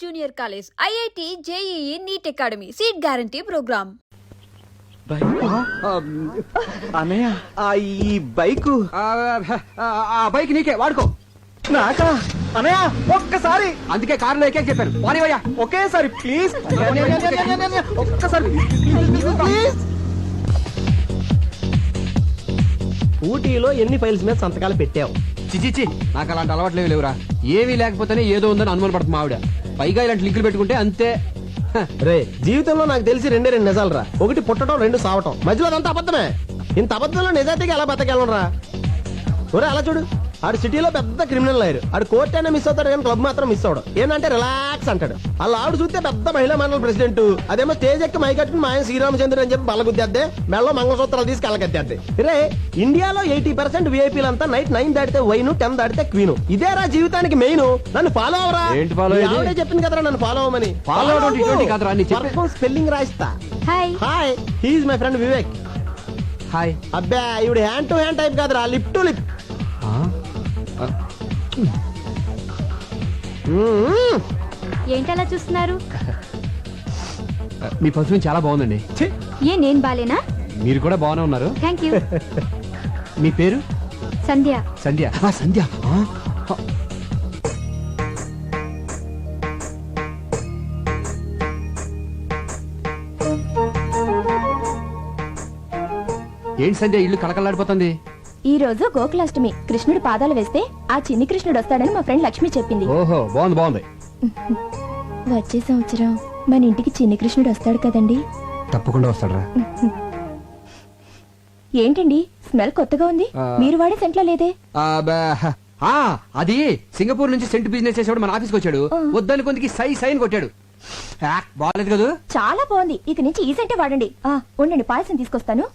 Junior college, IIT, JEE, NEET academy, seat guarantee programme. అన్నయ్య ఈ bike bike నీకే వాడుకో. నాకా అన్నయ్య ఒక్కసారి, అందుకే కారులో ఎక్కే చెప్పాను. వానివయ్యా ఒకేసారి ప్లీజ్, ఒక్కసారి ప్లీజ్. ఊటీలో ఎన్ని ఫైల్స్ మీద సంతకాలు పెట్టావు? చిచిచి, నాకు అలాంటి అలవాట్లు లేవురా. ఏమీ లేకపోతేనే ఏదో ఉందని అనుమాన పడుతుంది ఆవిడ. పైగా ఇలాంటి లింకులు పెట్టుకుంటే అంతే. రే, జీవితంలో నాకు తెలిసి రెండు నిజాలు రా. ఒకటి పుట్టడం, రెండు సావటం. మధ్యలో అదంతా అబద్ధమే. ఇంత అబద్ధంలో నిజాయితీగా ఎలా బతకెళ్ళరా? ఒరే అలా చూడు, ఆడు సిటీలో పెద్ద క్రిమినల్ అయ్యారు. ఆడు కోర్ట్ అయినా మిస్ అవుతాడు కానీ క్లబ్ మాత్రం మిస్ అవడం. ఏంటంటే రిలాక్స్ అంటాడు. అలా ఆవిడ చూస్తే పెద్ద మహిళా మండలి ప్రెసిడెంట్. అదేమో స్టేజ్ ఎక్కి మైకట్టుకుని మా ఆయన శ్రీరామచంద్ర అని చెప్పి బలగుద్దేద్దే, మెళ్ళలో మంగళసూత్రాలు తీసుకు వెళ్ళగద్దేద్దే. రే, ఇండియాలో 80% విఐపీలంతా నైట్ 9 దాటితే వైను, 10 దాటితే క్వీను. ఇదేరా జీవితానికి మెయిన్. నన్ను ఫాలో అవరా. ఏంటి ఫాలో? ఆవిడే చెప్పింది కదరా నన్ను ఫాలో అవ్వమని. స్పెల్లింగ్ రాయిస్తా. Hi hi, he's my friend Vivek. Hi. అబ్బా, ఇవిడు హ్యాండ్ టు హ్యాండ్ టైప్ కాదురా, లిప్ టు లిప్. ఏంటలా చూస్తున్నారు? మీ పర్ఫ్యూమ్ చాలా బాగుందండి. ఏ నేను బాలేనా? మీరు కూడా బాగానే ఉన్నారు. Thank you. మీ పేరు? సంధ్య. సంధ్య. సంధ్య. ఏంటి సంధ్య ఇల్లు కలకలాడిపోతుంది? ఈ రోజు గోకులాష్టమి. కృష్ణుడి పాదాలు వేస్తే ఆ చిన్ని కృష్ణుడు వస్తాడని మా ఫ్రెండ్ లక్ష్మి చెప్పింది. ఓహో, బాగుంది బాగుంది. వచ్చే సంవత్సరం మన ఇంటికి చిన్ని కృష్ణుడు వస్తాడు కదండి? తప్పకుండా వస్తాడరా. ఏంటండి స్మెల్ కొత్తగా ఉంది? మీరు వాడే సెంట్లో లేదే? అది సింగపూర్ నుంచి సెంట్ బిజినెస్ చేసేవాడు మన ఆఫీస్కి వచ్చాడు. వద్దని కొందికి సైన్ కొట్టాడు. బాగాలేదు కదా? చాలా బాగుంది. ఇక నుంచి ఈ సెంటే వాడండి. ఉండండి, పాయసం తీసుకొస్తాను.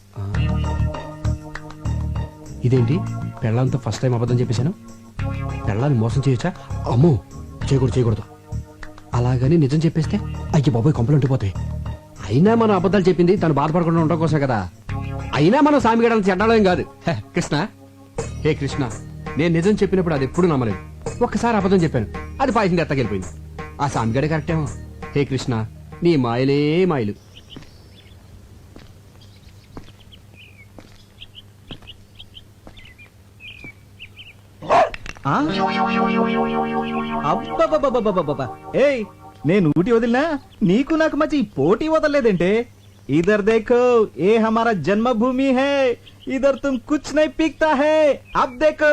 ఇదేంటి, పెళ్ళంతో ఫస్ట్ టైం అబద్ధం చెప్పేశాను. పెళ్ళాన్ని మోసం చేయొచ్చా? అమ్మో, చేయకూడదు. అలాగని నిజం చెప్పేస్తే అయ్యి బాబోయ్ కొంపలు ఉండిపోతాయి. అయినా మనం అబద్ధాలు చెప్పింది తను బాధపడకుండా ఉండడం కోసం కదా. అయినా మనం సామిగడాలను చెడ్డాలేం కాదు. కృష్ణ, హే కృష్ణ, నేను నిజం చెప్పినప్పుడు అది ఎప్పుడు నమ్మలేదు. ఒక్కసారి అబద్ధం చెప్పాను, అది పాయసం ఎత్తగెళ్ళిపోయింది. ఆ సామిగడే కరెక్టేమో. హే కృష్ణ, నీ మాయలే మాయలు. ఏయ్, నేను ఊటి వదిలినా నీకు నాకు మధ్య ఈ పోటీ వదలలేదంటే? ఇధర్ देखो, ये हमारा जन्मभूमि है. इधर तुम कुछ नहीं पीकता है. अब देखो.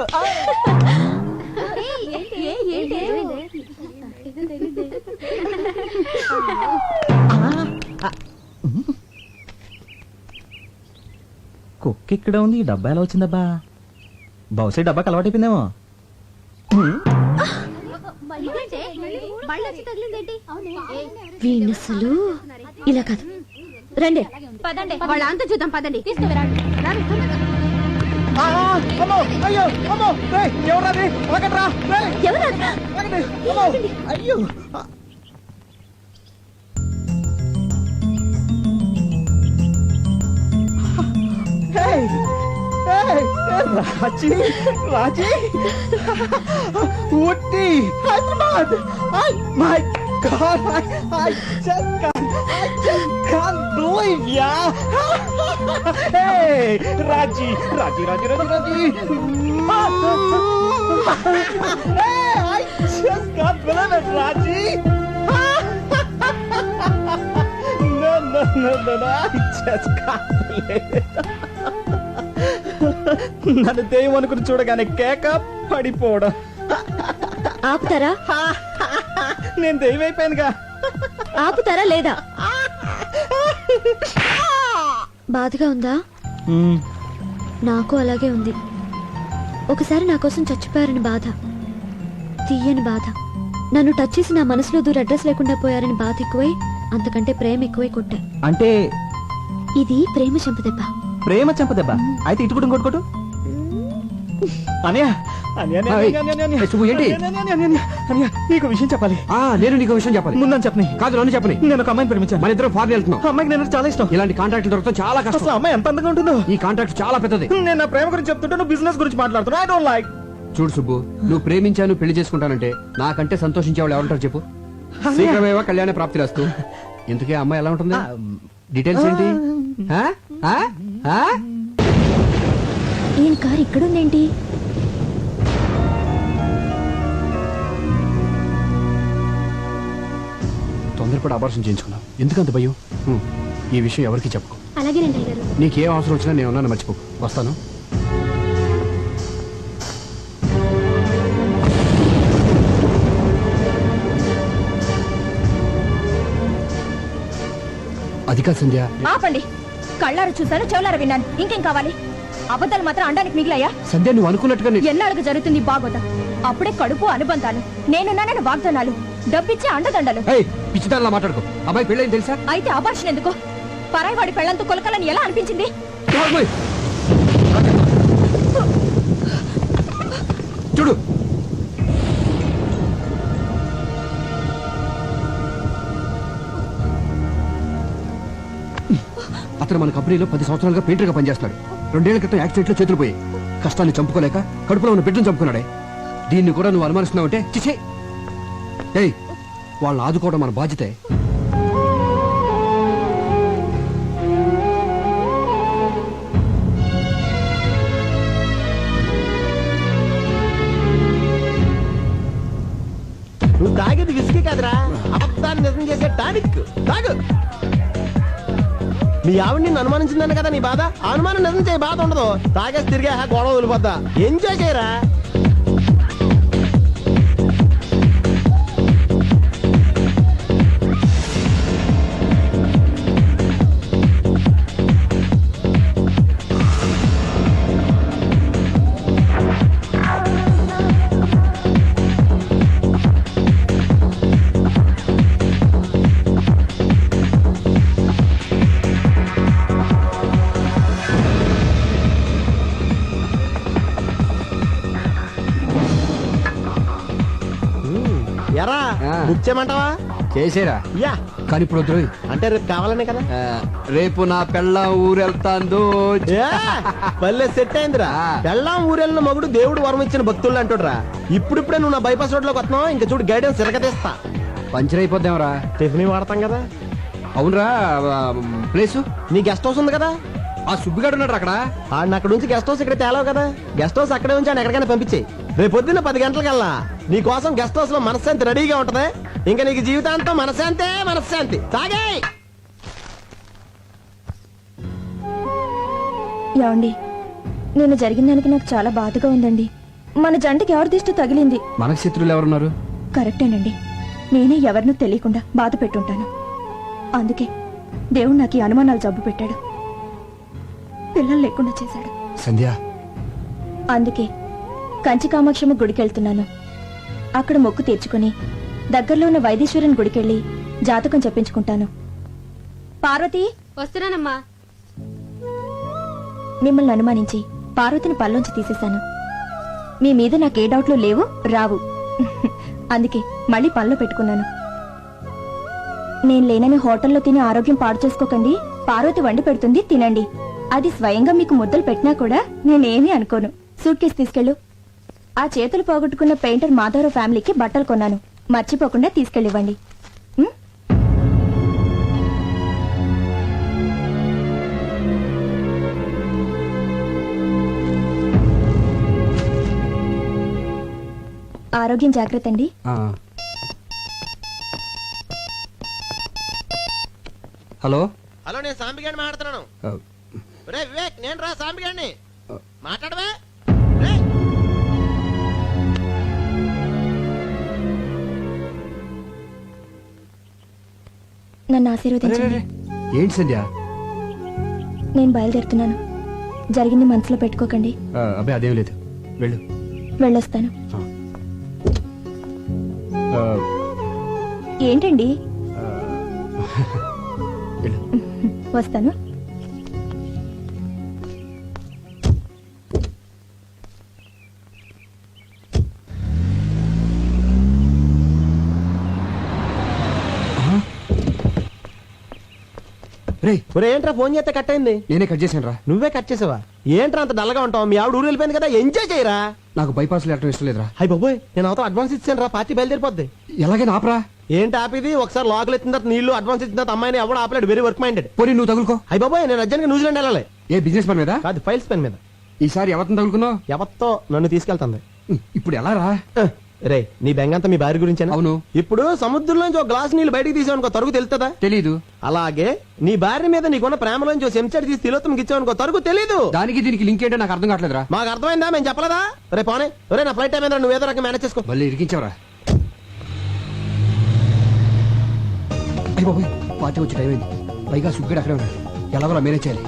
కుక్క ఇక్కడ ఉంది. ఈ డబ్బా ఎలా వచ్చిందబ్బా? బహుశా డబ్బాకి అలవాటైపోయిందేమో. వీణసలు ఇలా కాదు. రండి పదండి, వాళ్ళ అంతా చూద్దాం. పదండి. అయ్యో, ఎవరది? అయ్యో, Raji, Ooty, Hyderabad. My God, I just can't believe ya. Hey, Raji. Hey, I just can't believe it, Raji. No, I just can't believe it. నన్ను దెయ్యం అనుకుని చూడగానే కేక పడిపోవడం. ఆపుతారా? నేను దెయ్యం అయిపోయానుగా. ఆపుతారా లేదా? బాధగా ఉందా? నాకు అలాగే ఉంది. ఒకసారి నా కోసం చచ్చిపోయారని బాధ, తీయని బాధ. నన్ను టచ్ చేసి నా మనసులో దూర అడ్రస్ లేకుండా పోయారని బాధ ఎక్కువై, అంతకంటే ప్రేమ ఎక్కువై కొట్టా. అంటే ఇది ప్రేమ చెంపదెబ్బ. ప్రేమ చెంపదెబ్బ అయితే ఇటు కూడా ఇంకోటి నీకు విషయం చెప్పాలి. నేను నీకు విషయం చెప్పాలి. ముందని చెప్పని కాదు, నన్ను చెప్పని. నేను ఒక అమ్మాయిని ప్రేమించాను. మన ఇద్దరు ఫారెన్ వెళ్తున్నాం. అమ్మాయికి నేను చాలా ఇష్టం. ఇలాంటి కాంట్రాక్ట్ దొరకడం చాలా కష్టం. అసలు అమ్మాయి ఎంత అందంగా ఉంటుందో. ఈ కాంట్రాక్ట్ చాలా పెద్దది. నేను నా ప్రేమ గురించి చెప్తుంటే నువ్వు బిజినెస్ గురించి మాట్లాడుతున్నా. I don't like. చూడు సుబ్బు, నువ్వు ప్రేమించాను పెళ్లి చేసుకుంటానంటే నాకంటే సంతోషించేవాళ్ళు ఎవరుంటారు చెప్పు? శీఘ్రమేవో కళ్యాణ ప్రాప్తి రాస్తూ. ఇంతకీ ఆ అమ్మాయి ఎలా ఉంటుంది? డీటెయిల్స్ ఏంటి? ఆ? ఆ? ఆ? ఈయన కారు ఇక్కడుందేంటి? తొందరపడి అబార్షన్ చేయించుకున్నావు, ఎందుకంత భయం? ఈ విషయం ఎవరికి చెప్పుకో. అలాగేనండి అయ్యగారు. నీకేం అవసరం వచ్చినా నేను ఉన్నాను, మర్చిపో. వస్తాను. అది కాదు సంధ్య. ఆపండి. కళ్ళారు చూశాను, చెవులారు విన్నాను. ఇంకేం కావాలి? అబద్ధాలు మాత్రం అండానికి మిగిలాయా? సంధ్య, నువ్వు అనుకున్నట్టుగా ఎన్నాళ్ళకు జరుగుతుంది బాగోదా? అప్పుడే కడుపు అనుబంధాలు, నేనున్నానని వాగ్దానాలు, డబ్బిచ్చే అండదండలు. పిచ్చిదానిలా మాట్లాడుకో. అబ్బాయి పెళ్ళైంది తెలుసా? అయితే అబార్షన్ ఎందుకు? పరాయివాడి పెళ్లంతో కొలకలని ఎలా అనిపించింది? చూడు, అతను మన కంపెనీలో 10 సంవత్సరాలుగా పెయింటర్గా పనిచేస్తున్నాడు. 2 ఏళ్ల క్రితం యాక్సిడెంట్ లో చేతులు పోయి కష్టాన్ని చంపుకోలేక కడుపులో ఉన్న బిడ్డను చంపుకున్నాడే. దీన్ని కూడా నువ్వు అనుమానిస్తున్నావంటే చిచే. ఏయ్, వాళ్ళని ఆదుకోవడం మన బాధ్యతే. నువ్వు తాగేది విసికి కాదురా, అబద్ధాన్ని నిజం చేసే టానిక్. తాగు. మీ ఆవిడ నిన్ను అనుమానించిందన్న కదా నీ బాధ. ఆ అనుమానం నిజం చేయ బాధ ఉండదు. తాగేసి తిరిగే గొడవ వదిలిపోద్దా. ఎంజాయ్ చేయరా. ఎరా బుక్ చేయమంటావా? చేసేరా. యా. కానీ ఇప్పుడు వద్దు. అంటే రేపు కావాలనే కదా. రేపు నా పెళ్ళ ఊరెళ్తాందో. పల్లె సెట్ అయిందిరా. పెళ్ళాం ఊరెళ్ళిన మగుడు దేవుడు వరం ఇచ్చిన భక్తులు అంటుడ్రా. ఇప్పుడిప్పుడే నువ్వు నా బైపాస్ రోడ్ లోకి వస్తున్నావు. ఇంకా చూడు గైడెన్స్ తిరగతీస్తా. పంచర్ అయిపోద్దాంరా. టిఫిన్ వాడతాం కదా. అవునరా. ప్లేసు నీ గెస్ట్ హౌస్ ఉంది కదా. ఆ సుబ్బిగాడు ఉన్నాడు అక్కడ. ఆడిని అక్కడ నుంచి గెస్ట్ హౌస్ ఇక్కడ తేలావు కదా. గెస్ట్ హౌస్ అక్కడే ఉంచి ఆయన ఎక్కడికైనా పంపించేయి. రేపు పొద్దున్న 10 గంటలకల్లా నీ కోసం గెస్ట్ హౌస్ లో మనశ్శాంతి రెడీగా ఉంటది. ఇంకా నీకు జీవితాంతం మనశ్శాంతే మనశ్శాంతి. తాగే. ఏమండి, నేను జరిగిన దానికి నాకు చాలా బాధగా ఉందండి. మన జంటకి ఎవరి దిష్టి తగిలింది? మనకు శత్రువులు ఎవరున్నారు? కరెక్టేనండి. నేనే ఎవరినూ తెలియకుండా బాధ పెట్టుంటాను. అందుకే దేవుడు నాకు ఈ అనుమానాలు జబ్బు పెట్టాడు, పిల్లలు లేకుండా చేశాడు. సంధ్య, అందుకే కంచి కామాక్షమ్మ గుడికెళ్తున్నాను. అక్కడ మొక్కు తీర్చుకుని దగ్గరలో ఉన్న వైదీశ్వరుని గుడికెళ్ళి జాతకం చెప్పించుకుంటాను. పార్వతి, వస్తున్నానమ్మా. మిమ్మల్ని అనుమానించి పార్వతిని పల్లోంచి తీసేశాను. మీ మీద నాకే డౌట్లు లేవు, రావు. అందుకే మళ్ళీ పనిలో పెట్టుకున్నాను. నేను లేనని హోటల్లో తిని ఆరోగ్యం పాడు చేసుకోకండి. పార్వతి వండి పెడుతుంది, తినండి. అది స్వయంగా మీకు ముద్దలు పెట్టినా కూడా నేనేమీ అనుకోను. సూట్ కేసు తీసుకెళ్ళు. ఆ చేతులు పోగొట్టుకున్న పెయింటర్ మాధవరావు ఫ్యామిలీకి బట్టలు కొన్నాను, మర్చిపోకుండా తీసుకెళ్ళివ్వండి. ఉం? ఆరోగ్యం జాగ్రత్త అండి. హలో. హలో, నేను సాంబిగాడిని మాట్లాడుతున్నాను. రే వివేక్, నేను రా సాంబిగాడిని. మాట్లాడవే. నన్ను ఆశీర్వదించండి. ఏంటి సంధ్య? నేను బయలుదేరుతున్నాను. జరిగింది మనసులో పెట్టుకోకండి. అబ్బాయి అదేం లేదు, వెళ్ళు. వెళ్ళొస్తాను. ఆ, ఏంటండి? వెళ్ళు. వస్తాను. రేయ్, ఏంట్రా ఫోన్ చేస్తే కట్ అయింది? నేనే కట్ చేశాను రా. నువ్వే కట్ చేసావా? ఏంట్రా అంత డల్గా ఉంటావు? మీ ఆవిడ ఊరు వెళ్ళిపోయింది కదా, ఎంజాయ్ చేయరా. నాకు బైపాస్ లేటం ఇష్టం లేదురా. అయ్యి బాబోయ్, నేను అవతల అడ్వాన్స్ ఇచ్చాను రా. పార్టీ బయలుదేరిపోద్ది. ఎలాగైనా ఆపరా. ఏంటి ఆపిది? ఒకసారి లోకల్ ఎత్తిన తర్వాత నీళ్లు అడ్వాన్స్ ఇచ్చిన తర్వాత అమ్మాయిని ఎవడు ఆపలేడు. Very work minded. పోనీ నువ్వు తగులుకో. అయ్యి బాబాయ్, నేను అర్జెంట్గా న్యూజిలాండ్ వెళ్ళాలి. ఏ బిజినెస్ పని మీద? కాదు, ఫైల్స్ పెన్ మీద. ఈసారి ఎవరిని తగులుకున్నావు? ఎవరితో నన్ను తీసుకెళ్తుంది. ఇప్పుడు ఎలా రా? రే, నీ బెంగంతా మీ భార్య గురించేనా? అవును. ఇప్పుడు సముద్రంలోంచి ఒక గ్లాస్ నీళ్ళు బయటికి తీసావనుకో తరుగు తెలుస్తుందా? తెలీదు. అలాగే నీ భార్య మీద నీకున్న ప్రేమలోంచి ఓ చెంచాడు తీసి తిలోత్తంకి ఇచ్చావనుకో తరుగు తెలీదు. దానికి దీనికి లింక్ ఏంటో నాకు అర్థం కావట్లేదురా. మాకు అర్థమైందా? మేము చెప్పలేదా? రే పోనే, రే నా ఫ్లైట్ టైం ఏంద్రా, నువ్వు ఏదో రకం మేనేజ్ చేసుకో. మళ్ళీ ఇరికించవరా? అయ్యి బాబోయ్, పార్టీ వచ్చి టైం అయింది. పైగా సుగ్గడు అక్కడే ఉన్నాడు. ఎలాగోలా మేనేజ్ చేయాలి.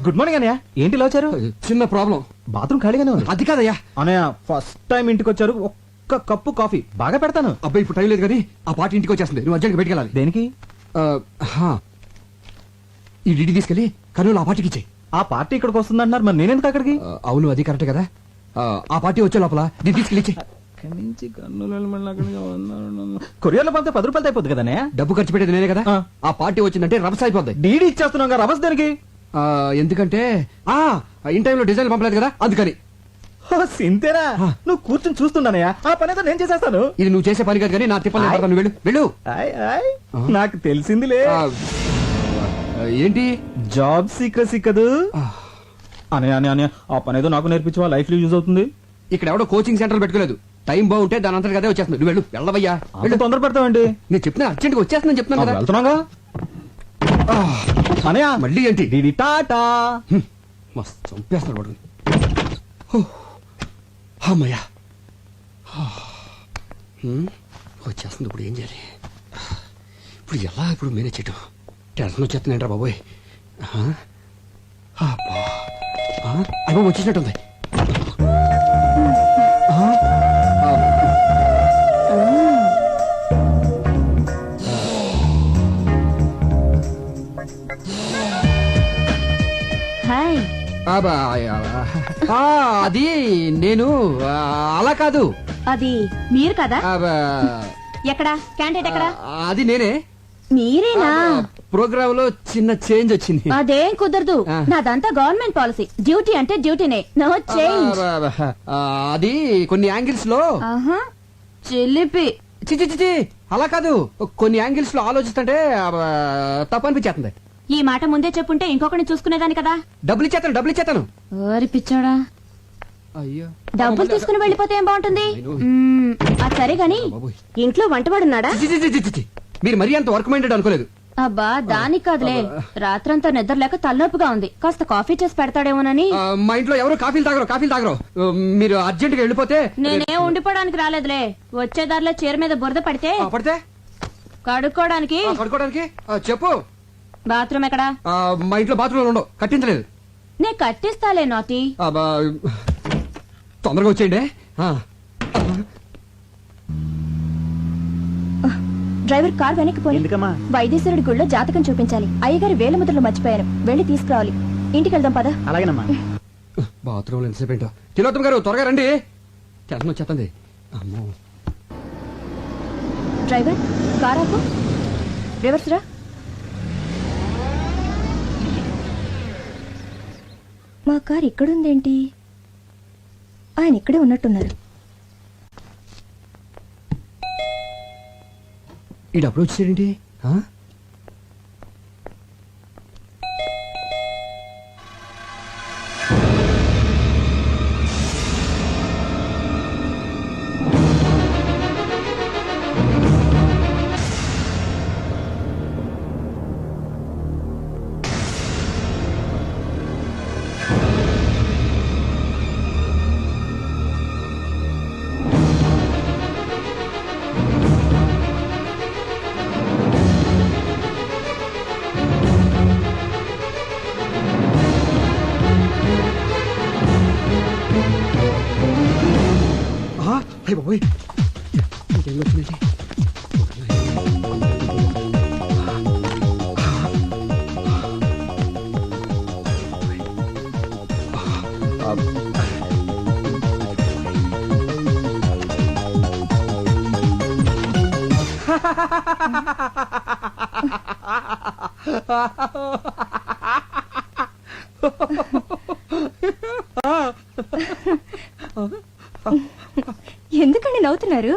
గుడ్ మార్నింగ్ అన్నయ్య. ఏంటి ఇలా వచ్చారు? చిన్న ప్రాబ్లం. బాత్రూమ్ ఖాళీగానే ఉంది. అది కాదయ్యా. అన్నయ్య, ఫస్ట్ టైం ఇంటికి వచ్చారు. ఒక్క కప్పు కాఫీ బాగా పెడతాను. అబ్బాయి ఇప్పుడు టైం లేదు కానీ ఆ పార్టీ ఇంటికి వచ్చేస్తుంది. నువ్వు అర్జెంట్గా బయటికి వెళ్ళాలి. దేనికి? ఈ డిడి తీసుకెళ్ళి కర్నూలు ఆ పార్టీకి ఇచ్చేయి. ఆ పార్టీ ఇక్కడికి వస్తుందంటున్నారు, మరి నేనెందుకు అక్కడికి? అవును, అది కరెక్ట్ కదా. ఆ పార్టీ వచ్చే లోపల దీన్ని తీసుకెళ్ళి ఇచ్చేయి. కొరియర్లో పంపితే 10 రూపాయలు అయిపోద్ది కదా అన్నయ్య. డబ్బు ఖర్చు పెట్టేది నేనే కదా. ఆ పార్టీ వచ్చిందంటే రభస అయిపోద్ది. డీడీ ఇచ్చేస్తున్నాం కదా, రభస్ దేనికి? ఎందుకంటే ఇన్ టైంలో డిజైన్ పంపలేదు కదా, అందుకని. సింతేనా? నువ్వు కూర్చొని చూస్తున్నానయ్యా, ఆ పని అయితే నేను చేసేస్తాను. ఇది నువ్వు చేసే పని కాదు కానీ నా తిప్పలు నేను పడతాను. వెళ్ళు వెళ్ళు. ఆయ్, ఆయ్, నాకు తెలిసిందిలే. ఏంటి? జాబ్ సీక్రెసీ కదూ. అనే ఆ పని ఏదో నాకు నేర్పించవా, లైఫ్ లో యూజ్ అవుతుంది. ఇక్కడ ఎవడో కోచింగ్ సెంటర్ పెట్టుకోలేదు. టైం బాగుంటే దాని అంతా అదే వచ్చేస్తుంది. నువ్వు వెళ్ళు, వెళ్ళవయ్యా. వెళ్ళు, తొందర పెడతావండి. నేను చెప్తున్నా అర్జెంట్ గా వచ్చేస్తుందని చెప్తున్నాను కదా. వెళ్తున్నాగా అనయా. మళ్ళీ ఏంటి? డీడీ టాటా. మస్తు చంపేస్తున్నాడు వాడు. అమ్మయ్యా, వచ్చేస్తుంది. ఇప్పుడు ఏం చేయాలి? ఇప్పుడు ఎలా ఇప్పుడు మేనేజ్ చేయటం? టెన్షన్ వచ్చేస్తుందంటారా బాబోయ్. అయ్యో వచ్చేసినట్టుంది. హాయ్. అది నేను అలా కాదు. అది మీరు కదా? ఎక్కడ క్యాండిడేట్ ఎక్కడ? అది నేనే. మీరేనా? ప్రోగ్రామ్ లో చిన్న చేంజ్ వచ్చింది. అదేం కుదరదు. నాదంతా గవర్నమెంట్ పాలసీ. డ్యూటీ అంటే డ్యూటీనే, నో చేంజ్. అది కొన్ని యాంగిల్స్ లో చిలిపి. చిచి అలా కాదు. కొన్ని యాంగిల్స్ లో ఆలోచిస్తుంటే తప్పనిపించేస్తుంది. ఈ మాట ముందే చెప్పుంటే ఇంకొకరిని చూసుకునేదాని కదా. డబ్బులు ఇచ్చేతాను. ఓరి పిచ్చోడా, అయ్యో డబ్బులు తీసుకుని వెళ్ళిపోతే ఏం బాగుంటుంది? అది సరే గాని ఇంట్లో వంటవాడున్నాడా? చి. మీరు మరీ అంత వర్క్ మైండెడ్ అనుకోలేదు. అబ్బా దానికి కాదులే, రాత్రంతా నిద్ర లేక తలనొప్పిగా ఉంది. కాస్త కాఫీ చేసి పెడతాడేమోనని. మా ఇంట్లో ఎవరు కాఫీలు తాగరు. మీరు అర్జెంట్ గా వెళ్ళిపోతే. నేనే ఉండిపోవడానికి రాలేదులే. వచ్చే దారిలో చీర మీద బురద పడితే కడుక్కోవడానికి. చెప్పు. బాత్రూమ్ ఎక్కడా? మా ఇంట్లో బాత్రూమ్ ఉండవు, కట్టించలేదు. నే కట్టిస్తాలే నాటి. తొందరగా వచ్చేయండి. డ్రైవర్ కార్ వెనక్కి పోయి. ఎందుకమ్మా? వైద్యేశ్వరుడి గుళ్ళో జాతకం చూపించాలి. అయ్యగారి వేల ముద్రలు మర్చిపోయాను, వెళ్ళి తీసుకురావాలి. ఇంటికి వెళ్దాం పద. అలాగేనమ్మా. బాత్రూమ్ లో ఎంతసేపు ఏంటో. తిలోత్తం గారు త్వరగా రండి, టెన్షన్ వచ్చేస్తుంది. అమ్మో. డ్రైవర్ కార్ ఆపు. రివర్స్ రా. మా కార్ ఇక్కడుందేంటి? ఆయన ఇక్కడే ఉన్నట్టున్నారు. ఈ డబ్బులు వచ్చేసేంటి? అయ్య బాబోయ్, ఇంకేం వచ్చిందండి? ఎందుకండి నవ్వుతున్నారు?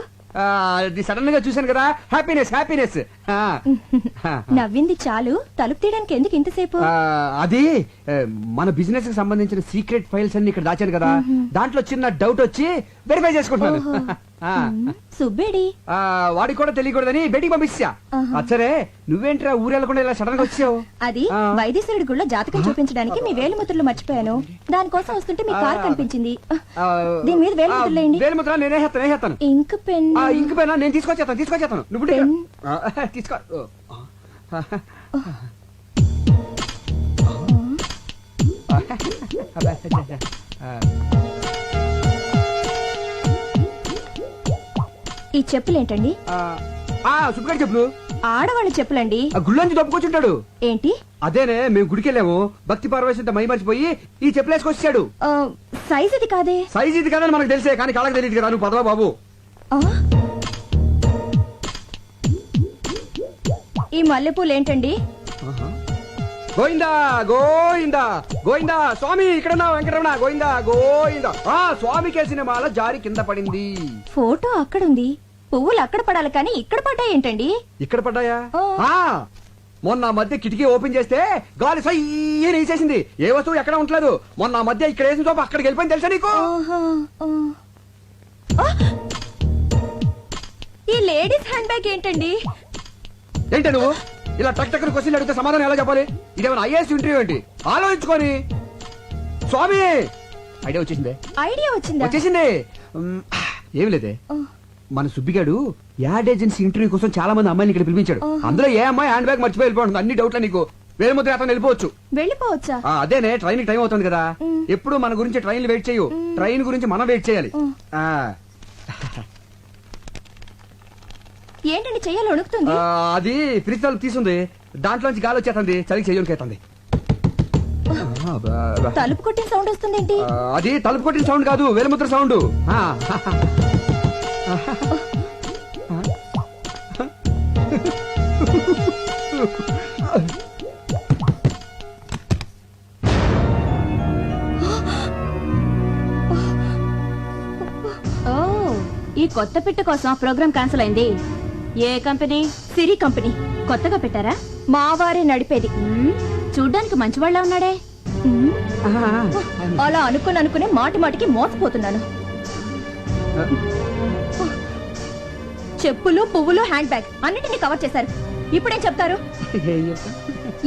అది సడన్ గా చూశాను కదా, హ్యాపీనెస్ హ్యాపీనెస్. నవ్వింది చాలు, తలుపు తీయడానికి ఎందుకు ఇంతసేపు? అది మన బిజినెస్ కి సంబంధించిన సీక్రెట్ ఫైల్స్ అన్ని ఇక్కడ దాచాను కదా, దాంట్లో చిన్న డౌట్ వచ్చి వెరిఫై చేసుకుంటున్నాను. ఆ, సుబ్బేడి వాడికి కూడా తెలియకూడదని బయటికి పంపించా. సరే నువ్వేంట్రా ఊరెళ్ళకుండా ఇలా సడన్ గా వచ్చావు? అది వైద్యశ్వరుడి గుళ్ళో జాతకం చూపించడానికి మీ వేలిముద్రలు మర్చిపోయాను. దానికోసం వస్తుంటే మీ కారు కనిపించింది. దీని మీద వేలిముద్రలు వేయండి. వేలిముద్ర నేనే హేస్తాను. ఇంక్ పెన్. ఇంక పైన నేను తీసుకొచ్చేస్తాను నువ్వు పెన్. తీసుకో. ఈ చెప్పులేంటండి? సుబ్బగారి చెప్పులు. ఆడవాళ్ళ చెప్పులండి. గుళ్ళొంచి దొప్పుకొచ్చుంటాడు. ఏంటి? అదేనే, మేము గుడికెళ్ళాము, భక్తి పార్వశంతో మై మర్చిపోయి ఈ చెప్పులు వేసుకొచ్చాడు. సైజ్ ఇది కాదే. సైజ్ ఇది కాదని మనకు తెలిసే, కానీ కాళ్ళకి తెలియదు కదా. నువ్వు పదవా బాబు. ఆ? ఈ మల్లెపూలు ఏంటండి? గోయిందా గోయిందా గోయిందా స్వామి, ఇక్కడ వెంకటరమణ గోయిందా గోయిందా. స్వామి కేసిన మాల జారి కింద పడింది. ఫోటో అక్కడుంది, పువ్వులు అక్కడ పడాలి కానీ ఇక్కడ పడ్డాయి ఏంటండి? ఇక్కడ పడ్డాయా? ఆ. మొన్న మధ్య కిటికీ ఓపెన్ చేస్తే గాలి సయ్యని వేసేసింది. ఏ వస్తువు ఎక్కడ ఉండలేదు. మొన్న మధ్య ఇక్కడ వేసిన చోప అక్కడికి వెళ్ళిపోయింది, తెలుసా నీకు? ఆహా, ఆ. ఈ లేడీస్ హ్యాండ్ బ్యాగ్ ఏంటండి? ఏంటి నువ్వు ఇలా టక్ టక్ క్వశ్చన్ అడిగితే సమాధానం ఎలా చెప్పాలి? ఇదేమైనా ఐఏఎస్ ఇంటర్వ్యూ ఏంటి? ఆలోచించుకొని. స్వామి ఐడియా వచ్చేసిందే. ఐడియా వచ్చిందా? వచ్చేసింది. ఏమి లేదే, మన సుబ్బిగాడు యాడ్ ఏజెన్సీ ఇంటర్వ్యూ కోసం చాలా మంది అమ్మాయిని ఇక్కడ పిలిపించాడు. అందులో ఏ అమ్మాయి హ్యాండ్ బ్యాగ్ మర్చిపోయి వెళ్ళిపోతుంది. అన్ని డౌట్లే నీకు. వేరే ముద్ర అతను వెళ్ళిపోవచ్చు. వెళ్ళిపోవచ్చా? అదేనే, ట్రైన్ టైం అవుతుంది కదా. ఎప్పుడు మన గురించి ట్రైన్ వెయిట్ చేయు, ట్రైన్ గురించి మనం వెయిట్ చేయాలి. ఏంటండి చెయ్యాలి వణుకుతుంది? అది ఫ్రిడ్జ్ తలుపు తీసుంది, దాంట్లోంచి గాలి వచ్చేస్తుంది, చలికి చెయ్యడానికి అవుతుంది. తలుపు కొట్టిన సౌండ్ వస్తుందేంటి? అది తలుపు కొట్టిన సౌండ్ కాదు, వేలుముద్ర సౌండ్. ఓ, ఈ కొత్త పిట్ట కోసం ప్రోగ్రామ్ క్యాన్సిల్ అయింది. ఏ కంపెనీ? సిరి కంపెనీ. కొత్తగా పెట్టారా? మా వారే నడిపేది. చూడ్డానికి మంచివాళ్ళ ఉన్నాడే. అలా అనుకునే మాటి మాటికి మోసపోతున్నాను. చెప్పులు, పువ్వులు, హ్యాండ్ బ్యాగ్ అన్నిటిని కవర్ చేశారు. ఇప్పుడేం చెప్తారు?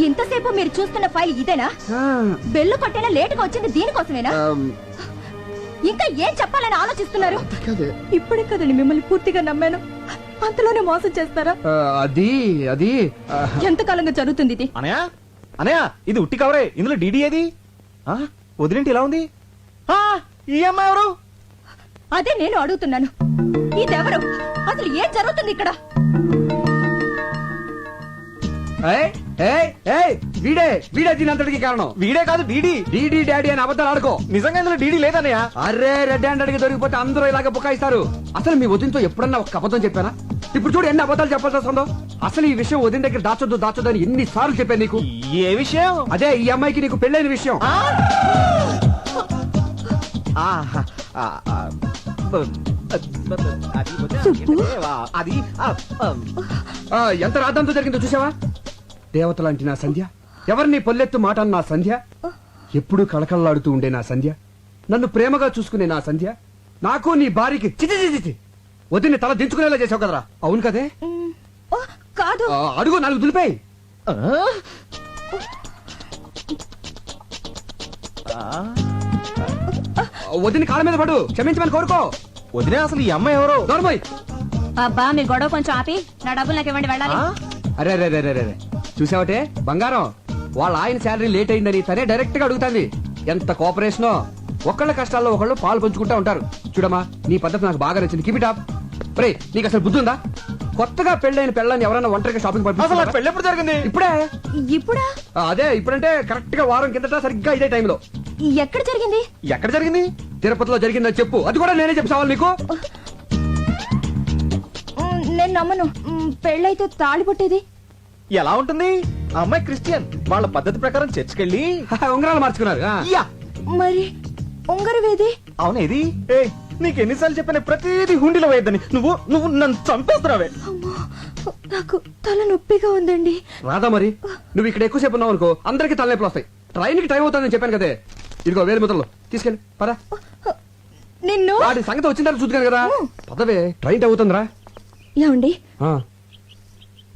ఇంతసేపు మీరు చూస్తున్న ఫైల్ ఇదేనా? బెల్లు కొట్టేనా లేటుగా వచ్చింది దీనికోసమేనా? ఇంకా ఏం చెప్పాలని ఆలోచిస్తున్నారు? ఇప్పుడే కదండి మిమ్మల్ని పూర్తిగా నమ్మాను, అంతలోనే మోసం చేస్తారా? అది అది ఎంతకాలంగా జరుగుతుంది ఇది? అనయా అనయా, ఇది ఉట్టి కవరే, ఇందులో డీడీ ఏది? వదిలేంటి ఇలా ఉంది? ఈ అమ్మాయి ఎవరు? అదే నేను అడుగుతున్నాను. ఇదెవరు? అసలు ఏం జరుగుతుంది ఇక్కడ? వీడే దీనంతటికి కారణం. వీడే కాదు, డీడీ. డీడీ డాడీ అని అబద్ధాలు ఆడుకో. నిజంగా ఇందులో డీడీ లేదన్నయ్య. అరే, రెడ్ హ్యాండ్ అడిగి దొరికిపోతే అందరూ ఇలాగ బుకాయిస్తారు. అసలు మీ వదినతో ఎప్పుడన్నా ఒక అబద్ధం చెప్పానా? ఇప్పుడు చూడు ఎన్ని అబద్ధాలు చెప్పాల్సి వస్తుందో. అసలు ఈ విషయం వదిన దగ్గర దాచొద్దు అని ఎన్ని సార్లు చెప్పాను నీకు. ఏ విషయం? అదే ఈ అమ్మాయికి నీకు పెళ్ళైన విషయం. అది ఎంత రాద్దంతో జరిగిందో చూసావా? దేవత లాంటి నా సంధ్య, ఎవరిని పొల్లెత్తు మాట నా సంధ్య, ఎప్పుడూ కళకళలాడుతూ ఉండే నా సంధ్య, నన్ను ప్రేమగా చూసుకునే నా సంధ్య, నాకు నీ భార్యకి చిచి వదిన్ని తల దించుకునేలా చేసావు కదరా. అవును కదే? కాదు. అడుగు, నాలుగు దులిపాయి. వదిని కాళ్ళ మీద పడు, క్షమించమని కోరుకో. వదిలే, అసలు ఈ అమ్మాయి ఎవరు? దొరబాయ్. అబ్బా, మీ గొడవ కొంచెం ఆపి నా డబ్బులు నాకు ఇవ్వండి, వెళ్ళాలి. అరే రే రే రే, చూసావటే బంగారం, వాళ్ళ ఆయన శాలరీ లేట్ అయిందని తనే డైరెక్ట్ గా అడుగుతాంది. ఎంత కోఆపరేషనో. ఒకళ్ళ కష్టాల్లో ఒకళ్ళు పాలు పంచుకుంటా ఉంటారు. చూడమ్మా, నీ పద్ధతి నాకు బాగా నచ్చింది. Keep it up. రే, నీకు అసలు బుద్ధి ఉందా? కొత్తగా పెళ్ళైన పెళ్ళని ఎవరైనా ఒంటరిగా షాపింగ్ అసలు పెళ్ళి ఎప్పుడు జరిగింది? ఇప్పుడే. ఇప్పుడా? అదే ఇప్పుడంటే కరెక్ట్ గా వారం కిందట సరిగ్గా ఇదే టైంలో. ఎక్కడ జరిగింది? ఎక్కడ జరిగింది? తిరుపతిలో జరిగిందని చెప్పు. అది కూడా నేనే చెప్పావాలి నీకు. నేను నమ్మను. పెళ్ళైతే తాళి పుట్టేది ఎలా ఉంటుంది? ఆ అమ్మాయి క్రిస్టియన్, వాళ్ళ పద్ధతి ప్రకారం చర్చికెళ్ళి ఉంగరాలు మార్చుకున్నారు. యా, మరి ఉంగరవేది? అవునేది? నీకు ఎన్నిసార్లు చెప్పిన ప్రతిదీ హుండీలో వేయద్దని నువ్వు నువ్వు నన్ను చంపేస్తున్నావే. అమ్మో నాకు తల నొప్పిగా ఉందండి. రాదా మరి నువ్వు ఇక్కడ ఎక్కువసేపు ఉన్నావు అనుకో అందరికి తలనొప్పులు వస్తాయి. ట్రైన్ కి టైం అవుతుందని చెప్పాను కదే. ఇదిగో వేలు ముద్రలు తీసుకెళ్ళి పదా. నిన్ను వాడి సంగతి వచ్చిన తర్వాత చూద్దాను కదా. పదవే ట్రైన్ టైం అవుతుందిరా. ఏమండి ఆ,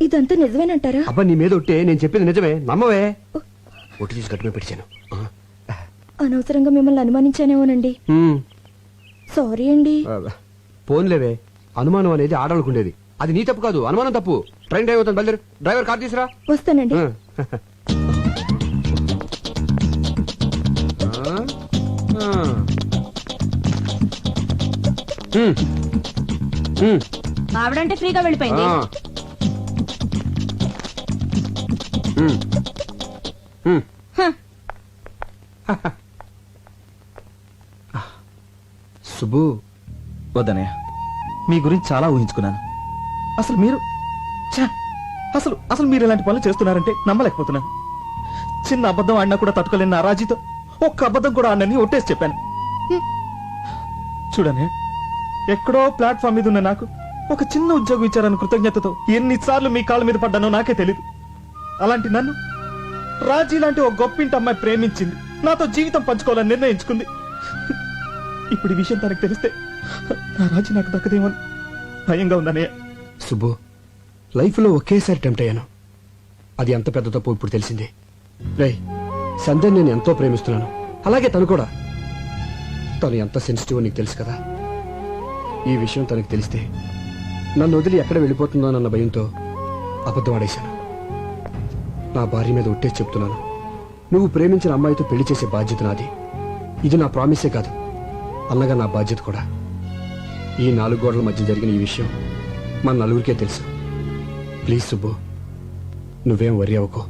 ఇదంతా నిజమేనంటారా? అబ్బా నీ మీద ఒట్టే, నేను చెప్పింది నిజమే, నమ్మవే. ఒట్టి తీసి గట్టుమే పెట్టాను. అనవసరంగా మిమ్మల్ని అనుమానించానేమోనండి. సారీ అండి. పోన్లేవే, అనుమానం అనేది ఆడవాళ్ళకుండేది. అది నీ తప్పు కాదు, అనుమానం తప్పు. ట్రైన్ టైం అవుతుంది, బయలుదేరు. డ్రైవర్ కార్ తీసురా. వస్తానండి. ఆవిడంటే ఫ్రీగా వెళ్ళిపోయింది. సుబ్బు, వద్దనయ్య, మీ గురించి చాలా ఊహించుకున్నాను. అసలు మీరు ఛ! అసలు అసలు మీరు ఇలాంటి పనులు చేస్తున్నారంటే నమ్మలేకపోతున్నాను. చిన్న అబద్ధం ఆడినా కూడా తట్టుకోలేని నా రాజీతో ఒక్క అబద్ధం కూడా ఆడినని ఒట్టేసి చెప్పాను. చూడనే, ఎక్కడో ప్లాట్ఫామ్ మీద ఉన్న నాకు ఒక చిన్న ఉద్యోగం ఇచ్చారని కృతజ్ఞతతో ఎన్నిసార్లు మీ కాళ్ళ మీద పడ్డానో నాకే తెలీదు. అలాంటి నన్ను రాజీ లాంటి ఒక గొప్పింటి అమ్మాయి ప్రేమించింది, నాతో జీవితం పంచుకోవాలని నిర్ణయించుకుంది. ఇప్పుడు ఈ విషయం తనకు తెలిస్తే నా రాజీ నాకు దక్కదేమని భయంగా ఉందన్నయ్య. సుబ్బు, లైఫ్ లో ఒకేసారి టెంప్ట్ అయ్యాను. అది ఎంత పెద్ద తప్పు ఇప్పుడు తెలిసింది. రే, సంధ్య నేను ఎంతో ప్రేమిస్తున్నాను, అలాగే తను కూడా. తను ఎంత సెన్సిటివ్ నీకు తెలుసు కదా. ఈ విషయం తనకు తెలిస్తే నన్ను వదిలి ఎక్కడ వెళ్ళిపోతుందో అన్న భయంతో అబద్ధం ఆడేశాను. నా భార్య మీద ఒట్టేసి చెప్తున్నాను, నువ్వు ప్రేమించిన అమ్మాయితో పెళ్లి చేసే బాధ్యత నాది. ఇది నా ప్రామిసే కాదు, అన్నగా నా బాధ్యత కూడా. ఈ 4 గోడల మధ్య జరిగిన ఈ విషయం మన నలుగురికే తెలుసు. ప్లీజ్ సుబ్బు, నువ్వేం వరి అవ్వకు.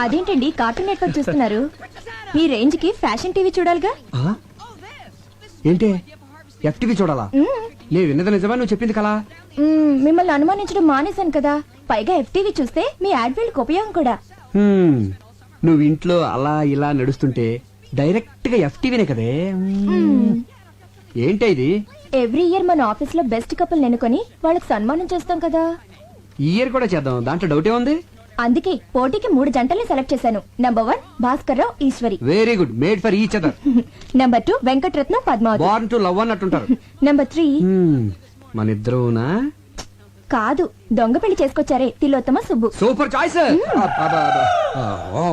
అదేంటండి కార్టూన్ నెట్వర్క్ చూస్తున్నారు? మీ రేంజ్ కి ఫ్యాషన్ టీవీ చూడాలిగా. ఆ? ఏంటి ఎఫ్టీవీ చూడాలా? నేను విన్నది నిజమా, నువ్వు చెప్పింది కలా? మిమ్మల్ని అనుమానించడం మానేశాను కదా, పైగా ఎఫ్టీవీ చూస్తే మీ యాడ్వీల్కి ఉపయోగం కూడా. నువ్వు ఇంట్లో అలా ఇలా నడుస్తుంటే డైరెక్ట్ గా ఎఫ్టీవీనే కదే. ఏంటి ఇది? ఎవ్రీ ఇయర్ మన ఆఫీస్ లో బెస్ట్ కపుల్ ఎన్నుకొని వాళ్ళకి సన్మానం చేస్తాం కదా. ఈ ఇయర్ కూడా చేద్దాం, దాంట్లో డౌటే ఉంది. అందుకే పోటీకి 3 జంటల్ని సెలెక్ట్ చేశాను. Number 1 Bhaskar Rao Eshwari, very good, made for each other. Number 2 Venkataratnam Padmavathi, born to love అన్నట్టుంటారు. నంబర్ 3 మన ఇద్దరునా? కాదు, దొంగ పెళ్లి చేసుకొచ్చారే తిలోత్తమ సుబ్బు. Super choice.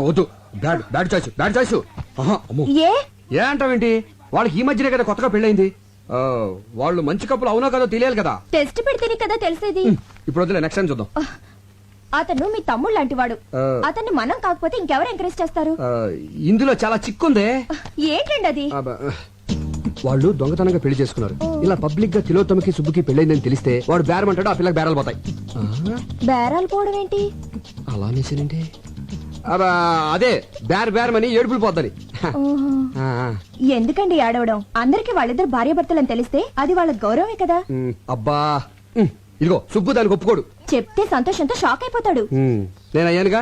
వద్దు, bad bad choice, bad choice. ఏ ఏ అంటావేంటి? వాళ్ళకి ఈ మధ్యనే కదా కొత్తగా పెళ్ళైంది. వాళ్ళు మంచి కప్పులు అవునో కదా తెలియాలి కదా. టెస్ట్ పెడితేనే కదా తెలిసేది. ఇప్పుడు వదిలే, నెక్స్ట్ టైం చూద్దాం. అతను మీ తమ్ముడు లాంటి వాడు. అతన్ని మనం కాకపోతే ఇంకెవరు ఎంకరేజ్ చేస్తారు? ఇందులో చాలా చిక్కుందే. ఏంటండి అది? వాళ్ళు దొంగతనంగా పెళ్లి చేసుకున్నారు. ఇలా పబ్లిక్ గా తిలోత్తమకి సుబ్బుకి పెళ్ళైందని తెలిస్తే వాడు బేరం అంటాడు, ఆ పిల్లకి బేరాలు పోతాయి. బేరాలు పోవడం ఏంటి? అలానేసేనండి. అదే బేరమని ఏడుపులు పోద్దని. ఎందుకండి ఏడవడం? అందరికి వాళ్ళిద్దరు భార్యాభర్తలని తెలిస్తే అది వాళ్ళ గౌరవమే కదా. అబ్బా, ఇదిగో సుబ్బు దానికి ఒప్పుకోడు. చెప్తే సంతోషంతో షాక్ అయిపోతాడు. నేను అయ్యానుగా.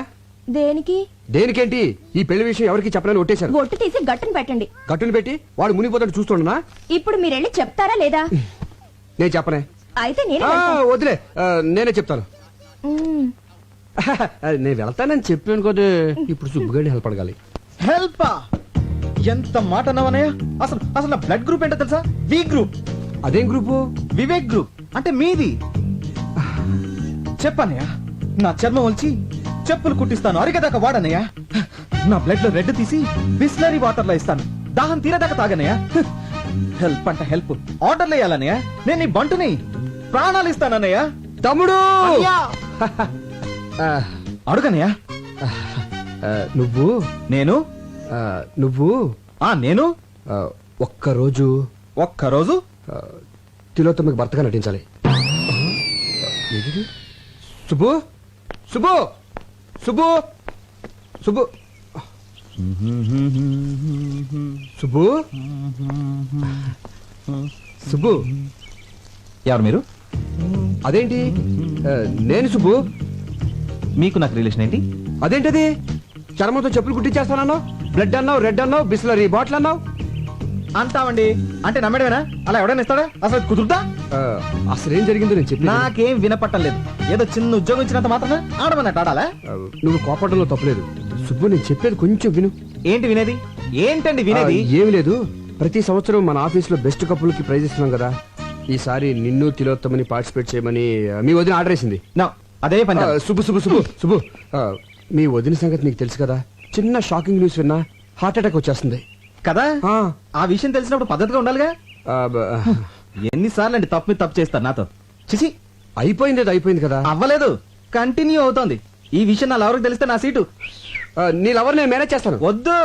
దేనికి? దేనికేంటి? ఈ పెళ్లి విషయం ఎవరికి చెప్పనని ఒట్టేశాను. ఒట్టు తీసి గట్టును పెట్టండి. గట్టును పెట్టి వాడు మునిగిపోతాడు చూస్తుండనా? ఇప్పుడు మీరెళ్ళి చెప్తారా లేదా? నేను చెప్పనే. అయితే నేను వదిలే, నేనే చెప్తాను. నేను వెళ్తానని చెప్పాను కదా. ఇప్పుడు సుబ్బుగాడిని హెల్ప్ అడగాలి. హెల్ప్? ఎంత మాట అన్నావనయ్య? అసలు అసలు నా బ్లడ్ గ్రూప్ ఏంటో తెలుసా? V group. అదేం గ్రూపు? వివేక్ గ్రూప్. అంటే మీది. చెప్పన్నయ్య, నా చర్మం వచ్చి చెప్పులు కుట్టిస్తాను, అరిగేదాకా వాడనయ్య. నా బ్లడ్ లో రెడ్ తీసి బిస్లరీ వాటర్ లో ఇస్తాను, దాహం తీరేదాకా తాగనయ్య. హెల్ప్ అంట హెల్ప్, ఆర్డర్లు వేయాలన్నయ్య. నేను నీ బంటుని, ప్రాణాలు ఇస్తానన్నయ్య. తమ్ముడు అడుగనయ్య. నువ్వు నేను నువ్వు నేను ఒక్కరోజు తిలోత్తమకి భర్తగా నటించాలి. సుబ్బు సుబ్బు సుబ్బు సుబ్బు సుబ్బు సుబ్బు ఎవరు మీరు? అదేంటి నేను సుబ్బు. మీకు నాకు రిలేషన్ ఏంటి? అదేంటది చర్మంతో చెప్పులు కుట్టించేస్తానన్నావు, బ్లడ్ అన్నావు, రెడ్ అన్నావు, బిస్లరీ బాటిల్ అన్నావు. అంటావండి అంటే నమ్మడమేనా? అలా ఎవడైనా ఇస్తాడా? అసలు కుదురుతా? అసలు ఏం జరిగిందో నేను చెప్పి నాకేం వినపట్టం లేదు. ఏదో చిన్న ఉద్యోగం ఇచ్చినంత మాత్రం ఆడమన్నట్టు ఆడాలా? నువ్వు కోపడంలో తప్పలేదు సుబ్బు. నేను చెప్పేది కొంచెం విను. ఏంటి వినేది? ఏంటండి వినేది? ఏమి లేదు, ప్రతి సంవత్సరం మన ఆఫీస్ లో బెస్ట్ కపుల్ కి ప్రైజ్ ఇస్తున్నాం కదా. ఈసారి నిన్ను తిలోత్తమని పార్టిసిపేట్ చేయమని మీ వదిన ఆర్డర్ వేసింది. అదే పని. సుబ్బు సుబ్బు సుబ్బు సుబ్బు మీ వదిన సంగతి నీకు తెలుసు కదా. చిన్న షాకింగ్ న్యూస్ విన్నా హార్ట్ అటాక్ వచ్చేస్తుంది కదా. ఆ విషయం తెలిసినప్పుడు పద్ధతిగా ఉండాలిగా. ఎన్నిసార్లు అండి తప్పు మీద తప్పు చేస్తారు నాతో? చిచి, అయిపోయింది, అది అయిపోయింది కదా. అవ్వలేదు, కంటిన్యూ అవుతోంది. ఈ విషయం నా లవర్కి తెలిస్తే నా సీటు. నీ లవర్ నేను మేనేజ్ చేస్తాను. వద్దు,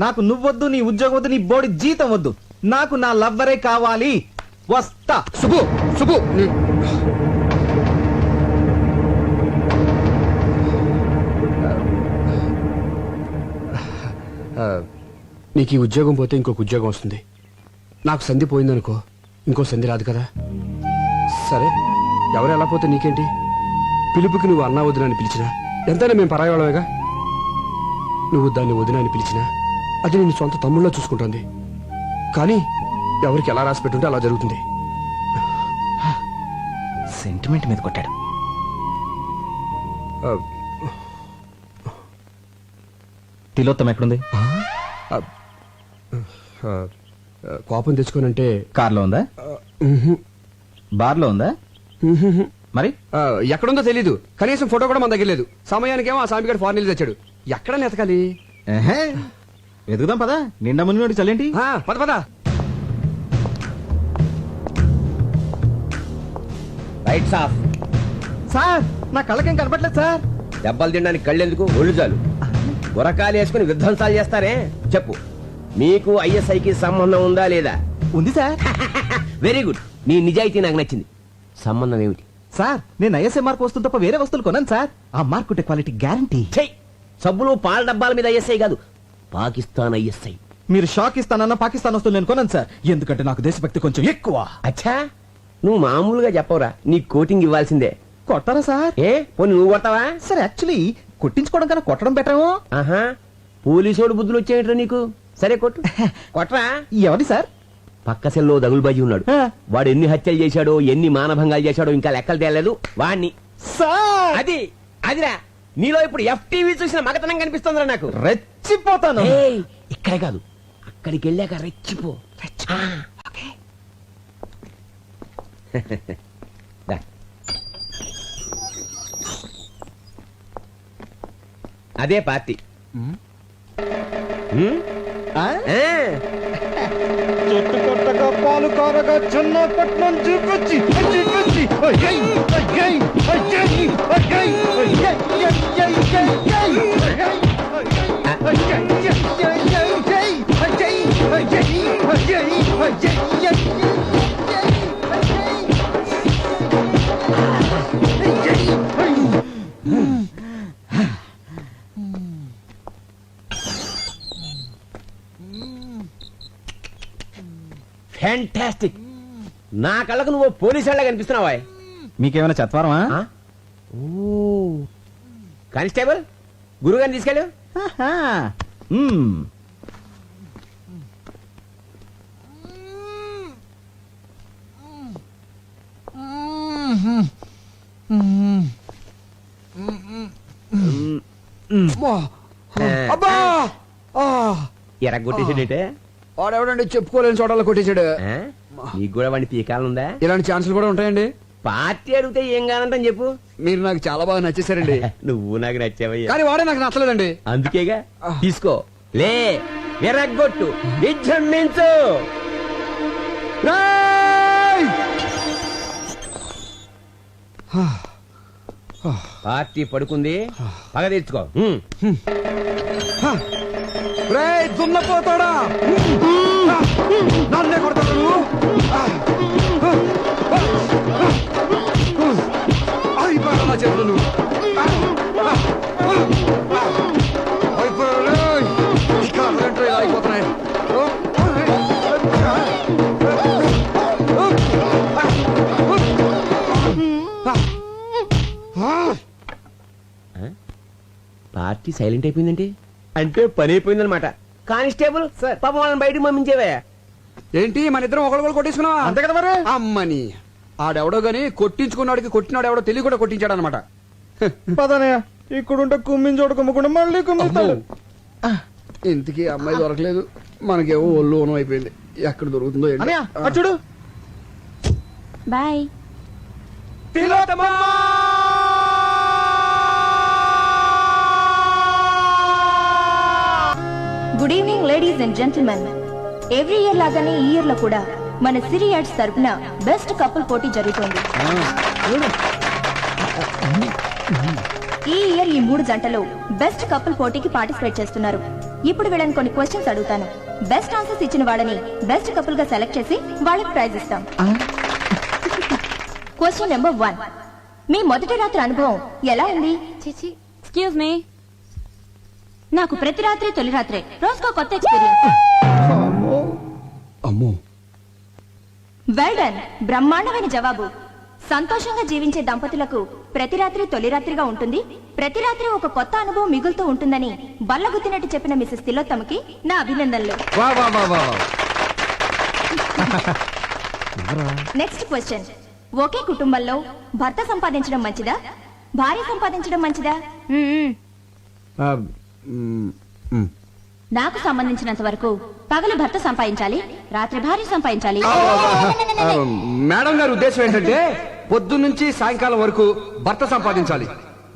నాకు నువ్వొద్దు, నీ ఉద్యోగం వద్దు, నీ బోడి జీతం వద్దు. నాకు నా లవ్వరే కావాలి. వస్తా. సుబ్బు సుబ్బు నీకు ఈ ఉద్యోగం పోతే ఇంకొక ఉద్యోగం వస్తుంది. నాకు సంధి పోయిందనుకో, ఇంకో సంధి రాదు కదా. సరే, ఎవరు ఎలా పోతే నీకేంటి? పిలుపుకి నువ్వు అన్నా వదిన అని పిలిచినా ఎంతైనా మేము పరాయవాళ్ళమేగా. నువ్వు దాన్ని వదిన అని పిలిచినా అది నేను సొంత తమ్ముళ్ళ చూసుకుంటుంది. కానీ ఎవరికి ఎలా రాసి పెట్టుంటే అలా జరుగుతుంది. సెంటిమెంట్ మీద కొట్టాడు. తిలోత్తం ఎక్కడుంది? కోపం తెచ్చుకోనంటే కార్లో ఉందా? బార్లో ఉందా? మరి ఎక్కడుందో తెలీదు. కనీసం ఫోటో కూడా మన దగ్గర లేదు. సమయానికేమో ఆ స్వామి గారు ఫారెన్ వెళ్ళి తెచ్చాడు. ఎక్కడ నెతకాలి? వెతుకుదాం పదా. నిండా మునిగి చల్లేంటి? పద పద. Rights of. సార్, నా కళ్ళకేం కనపట్లేదు సార్. దెబ్బలు తినడానికి కళ్ళెందుకు, ఒళ్ళు చాలు. గురకాలు వేసుకుని విధ్వంసాలు చేస్తారే. చెప్పు, మీకు ఐఎస్ఐకి సంబంధం ఉందా లేదా? ఉంది సార్. వెరీ గుడ్, నీ నిజాయితీ నాకు నచ్చింది. సంబంధం ఏమిటి? సార్, నేను ఐఎస్ఐ మార్క్ వస్తువు తప్ప వేరే వస్తువులు కొన్నాను సార్. ఆ మార్క్ ఉంటే క్వాలిటీ గ్యారంటీ. సబ్బులు పాల డబ్బాల మీద ఐఎస్ఐ కాదు, పాకిస్తాన్ ఐఎస్ఐ. మీరు షాక్ ఇస్తానన్న పాకిస్తాన్ వస్తువులు నేను కొన్నాను సార్. ఎందుకంటే నాకు దేశభక్తి కొంచెం ఎక్కువ. అచ్చా, నువ్వు మామూలుగా చెప్పవరా, నీ కోటింగ్ ఇవ్వాల్సిందే. కొట్టారా సార్? ఏ పోనీ నువ్వు కొడతావా? సార్, యాక్చువల్లీ కొట్టించుకోవడం కన్నా కొట్టడం బెటరేమో. ఆహా, పోలీసోడు బుద్ధులు వచ్చేయట్రా నీకు. సరే కొట్టు. కొట్టరా. ఎవరి సార్? పక్క సెల్లో దగులుబాజీ ఉన్నాడు. వాడు ఎన్ని హత్యలు చేశాడో, ఎన్ని మానభంగాలు చేశాడో ఇంకా లెక్కలు తేలేదు. వాణ్ణి. సార్, అది అదిరా, నీలో ఇప్పుడు ఎఫ్టీవీ చూసిన మగతనం కనిపిస్తుందిరా నాకు. రెచ్చిపోతాను. ఇక్కడే కాదు, అక్కడికి వెళ్ళాక రెచ్చిపో. ఆ, ఓకే. దా. అదే పార్టీ. ఆ? చెట్టు కొట్టగా పాలు కారగా చిన్నపట్నం చూపించి చూపించి అయ్యయ్, అయ్యయ్, అయ్యయ్, అయ్యయ్, అయ్యయ్, ఫ్యాంటాస్టిక్. నా కళ్ళకు నువ్వు పోలీసు వాళ్ళ కనిపిస్తున్నావా? మీకేమైనా చత్వారమా? కానిస్టేబుల్, గురుగారిని తీసుకెళ్ళు. అబ్బా ఎరగొట్టేసాడంటే వాడెవడండి చెప్పుకోలేని చోటలో కొట్టేశాడు. నీకు కూడా వాడిని పీకాలనుందా? ఇలాంటి ఛాన్సులు కూడా ఉంటాయండి. పార్టీ అడిగితే ఏం కానంటని చెప్పు. మీరు నాకు చాలా బాగా నచ్చేసారండి. నువ్వు నాకు నచ్చావయ్యా. కానీ వాడే నాకు నచ్చలేదండి. అందుకేగా తీసుకో, లే, ఎరగొట్టు, విజృంభించు. పార్టీ పడుకుంది, పగ తీర్చుకో. దున్నపోతాడా, నన్నే కొడతాడు నువ్వు. అయిపోయాడు నా చేతులు నువ్వు. అయిపోయాడు. ఇక్కడ అయిపోతున్నాయి. పార్టీ సైలెంట్ అయిపోయిందంటే అంటే పని అయిపోయిందనమాట. కానిస్టేబుల్ సార్ పాపం వాళ్ళని బయటకు పంపించేవే. ఏంటి మన ఇద్దరం ఒకళ్ళు కొట్టేసుకున్నావా? అంతే కదా మరి. అమ్మని ఆడెవడో గాని కొట్టించుకున్నాడికి కొట్టినాడు ఎవడో తెలియ కూడా కొట్టించాడు అనమాట. పదనయ్య, ఇక్కడుంటే కుమ్మిని చోట కుమ్మకుండా మళ్ళీ కుమ్మిస్తాడు. ఇంతకీ అమ్మాయి దొరకలేదు, మనకేమో ఒళ్ళు ఓనం అయిపోయింది. ఎక్కడ దొరుకుతుందో ఏంటో. అన్నయ్య అటు చూడు. Bye. Good evening ladies and gentlemen. Every year లాగానే ఈ ఇయర్ లో కూడా మన సిరి యాడ్స్ తరపున బెస్ట్ కపుల్ పోటీ జరుగుతోంది. ఈ ఇయర్ ఈ 3 జంటలు బెస్ట్ కపుల్ పోటీకి పార్టిసిపేట్ చేస్తున్నారు. ఇప్పుడు వీళ్ళని కొన్ని క్వశ్చన్స్ అడుగుతాను. బెస్ట్ ఆన్సర్స్ ఇచ్చిన వాళ్ళని బెస్ట్ కపుల్ గా సెలెక్ట్ చేసి వాళ్ళకి ప్రైజ్ ఇస్తాం. Question number 1. మీ మొదటి రాత్రి అనుభవం ఎలా ఉంది? చిచి, ఎక్స్క్యూజ్ మీ. నాకు ప్రతి రాత్రి తొలి రాత్రే, రోజుకో కొత్త ఎక్స్పీరియన్స్. అమ్మో, వెల్ డన్, బ్రహ్మాండమైన జవాబు. సంతోషంగా జీవించే దంపతులకు ప్రతి రాత్రి తొలి రాత్రిగా ఉంటుంది. ప్రతి రాత్రి ఒక కొత్త అనుభవం మిగులుతూ ఉంటుందని బల్లగుద్దినట్టు చెప్పిన మిసెస్ తిలోత్తమకి నా అభినందనలు. వా వా వా వా. Next question. ఒకే కుటుంబంలో భర్త సంపాదించడం మంచిదా, భార్య సంపాదించడం మంచిదా? నాకు సంబంధించినంత వరకు పగలు భర్త సంపాదించాలి, రాత్రి భార్య సంపాదించాలి. మేడం గారి ఉద్దేశం ఏంటంటే పొద్దున్నుంచి సాయంకాలం వరకు భర్త సంపాదించాలి.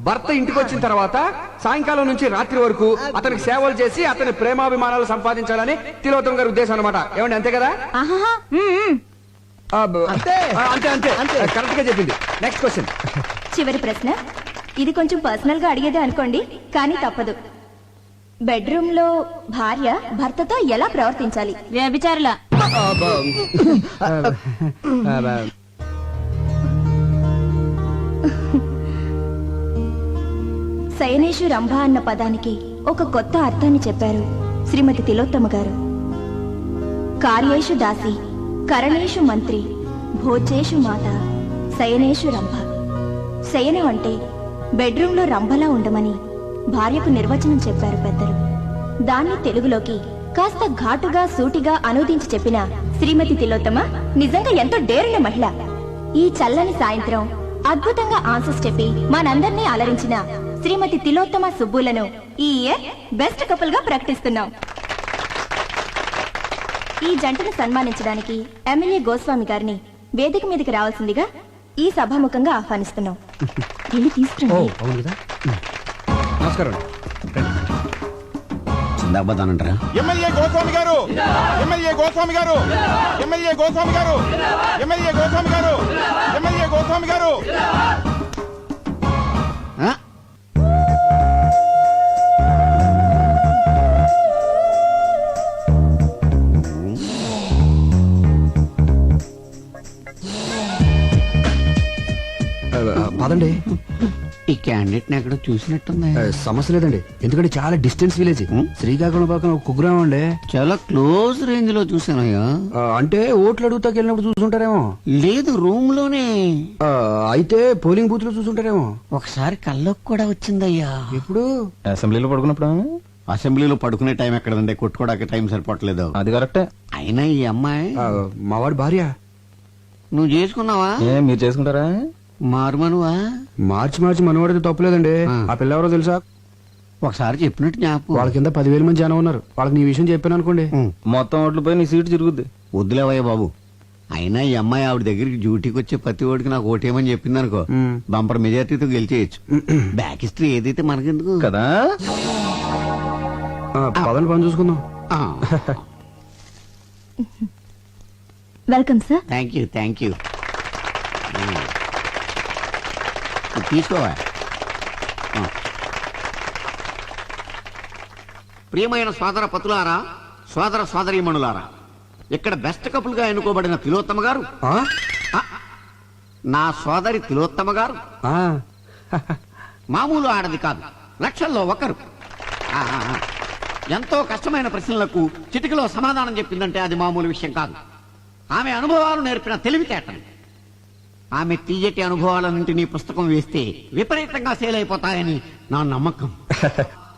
భర్త ఇంటికి వచ్చిన తర్వాత సాయంకాలం నుంచి రాత్రి వరకు అతనికి సేవలు చేసి అతని ప్రేమాభిమానాలు సంపాదించాలని తిలోత్తమ గారి ఉద్దేశం అనమాట. ఏమండి అంతే కదా? ఆహాహా, అంతే అంతే అంతే కరెక్ట్ గా చెప్పింది. Next question. చివరి ప్రశ్న. ఇది కొంచెం పర్సనల్ గా అడిగేదే అనుకోండి, కానీ తప్పదు. బెడ్రూమ్ లో భార్య భర్తతో ఎలా ప్రవర్తించాలి? వ్యభిచారుల. శయనేషు రంభ అన్న పదానికి ఒక కొత్త అర్థాన్ని చెప్పారు శ్రీమతి తిలోత్తమ గారు. కార్యేషు దాసి, కరణేషు మంత్రి, భోజేషు మాత, శయనేషు రంభ. శయనం అంటే బెడ్రూమ్ లో రంభలా ఉండమని భార్యకు నిర్వచనం చెప్పారు పెద్దలు. దాన్ని తెలుగులోకి కాస్త ఘాటుగా సూటిగా అనువదించి చెప్పిన శ్రీమతి తిలోత్తమ నిజంగా ఎంతో డేరున్న మహిళ. ఈ చల్లని సాయంత్రం అద్భుతంగా ఆన్సర్స్ చెప్పి మనందర్నీ అలరించిన శ్రీమతి తిలోత్తమ సుబ్బులను ఈ ఇయర్ బెస్ట్ కపుల్ గా ప్రకటిస్తున్నాం. ఈ జంటను సన్మానించడానికి ఎమ్మెల్యే గోస్వామి గారిని వేదిక మీదకి రావాల్సిందిగా ఈ సభాముఖంగా ఆహ్వానిస్తున్నాం. వెళ్ళి తీసుకురండి. అవును కదా. నమస్కారం. చిందాబాదానంటారా? ఎమ్మెల్యే గోస్వామి గారు, ఎమ్మెల్యే గోస్వామి గారు, ఎమ్మెల్యే గోస్వామి గారు, ఎమ్మెల్యే గోస్వామి గారు, ఎమ్మెల్యే గోస్వామి గారు. పదండి. ఈ క్యాండిడేట్ ఎక్కడో చూసినట్టుంది. సమస్య లేదండి, ఎందుకంటే చాలా డిస్టెన్స్ విలేజ్. శ్రీకాకుళం పక్కన ఒక కుగ్రామం అండి. చాలా క్లోజ్ రేంజ్ లో చూసానయ్యా. అంటే ఓట్లు అడుగుతాకి వెళ్ళినప్పుడు చూసుంటారేమో. లేదు, రూమ్ లోనే. అయితే పోలింగ్ బూత్ లో చూసుంటారేమో. ఒకసారి కల్లోకి కూడా వచ్చిందయ్యా. ఎప్పుడు? అసెంబ్లీలో పడుకున్నప్పుడు. అసెంబ్లీలో పడుకునే టైం ఎక్కడండి, కొట్టుకోవడానికి టైం సరిపోవట్లేదు. అది కరెక్టే. అయినా ఈ అమ్మాయి మావాడి భార్య. నువ్వు చేసుకున్నావా? మీరు చేసుకుంటారా? మారుమనువా? మార్చి మనవాడితే తప్పులేదండి. ఆ పిల్ల ఎవరో తెలుసా? ఒకసారి చెప్పినట్టు జ్ఞాపకం. వాళ్ళ కింద 10,000 మంది జనం ఉన్నారు. వాళ్ళకి నీ విషయం చెప్పాను అనుకోండి, మొత్తం ఓట్లు పోయి నీ సీటు తిరుగుద్ది. వద్దులేవయ్య బాబు. అయినా ఈ అమ్మాయి ఆవిడ దగ్గరికి డ్యూటీకి వచ్చే ప్రతి ఓడికి నాకు ఓటేమని చెప్పింది అనుకో, బంపర్ మెజార్టీతో గెలిచేయచ్చు. బ్యాక్ హిస్టరీ ఏదైతే మనకెందుకు కదా. పదని పని చూసుకుందాం. Welcome sir. Thank you. తీసుకోవా. ప్రియమైన సోదర పతులారా, సోదర సోదరీమణులారా, ఇక్కడ బెస్ట్ కపుల్ గా ఎన్నుకోబడిన తిలోత్తమ గారు, నా సోదరి తిలోత్తమ గారు మామూలు ఆడది కాదు, లక్షల్లో ఒకరు. ఎంతో కష్టమైన ప్రశ్నలకు చిటికలో సమాధానం చెప్పిందంటే అది మామూలు విషయం కాదు. ఆమె అనుభవాలు నేర్పిన తెలివితేటలు. ఆమె తీయటి అనుభవాలన్నింటినీ పుస్తకం వేస్తే విపరీతంగా సేల్ అయిపోతాయని నా నమ్మకం.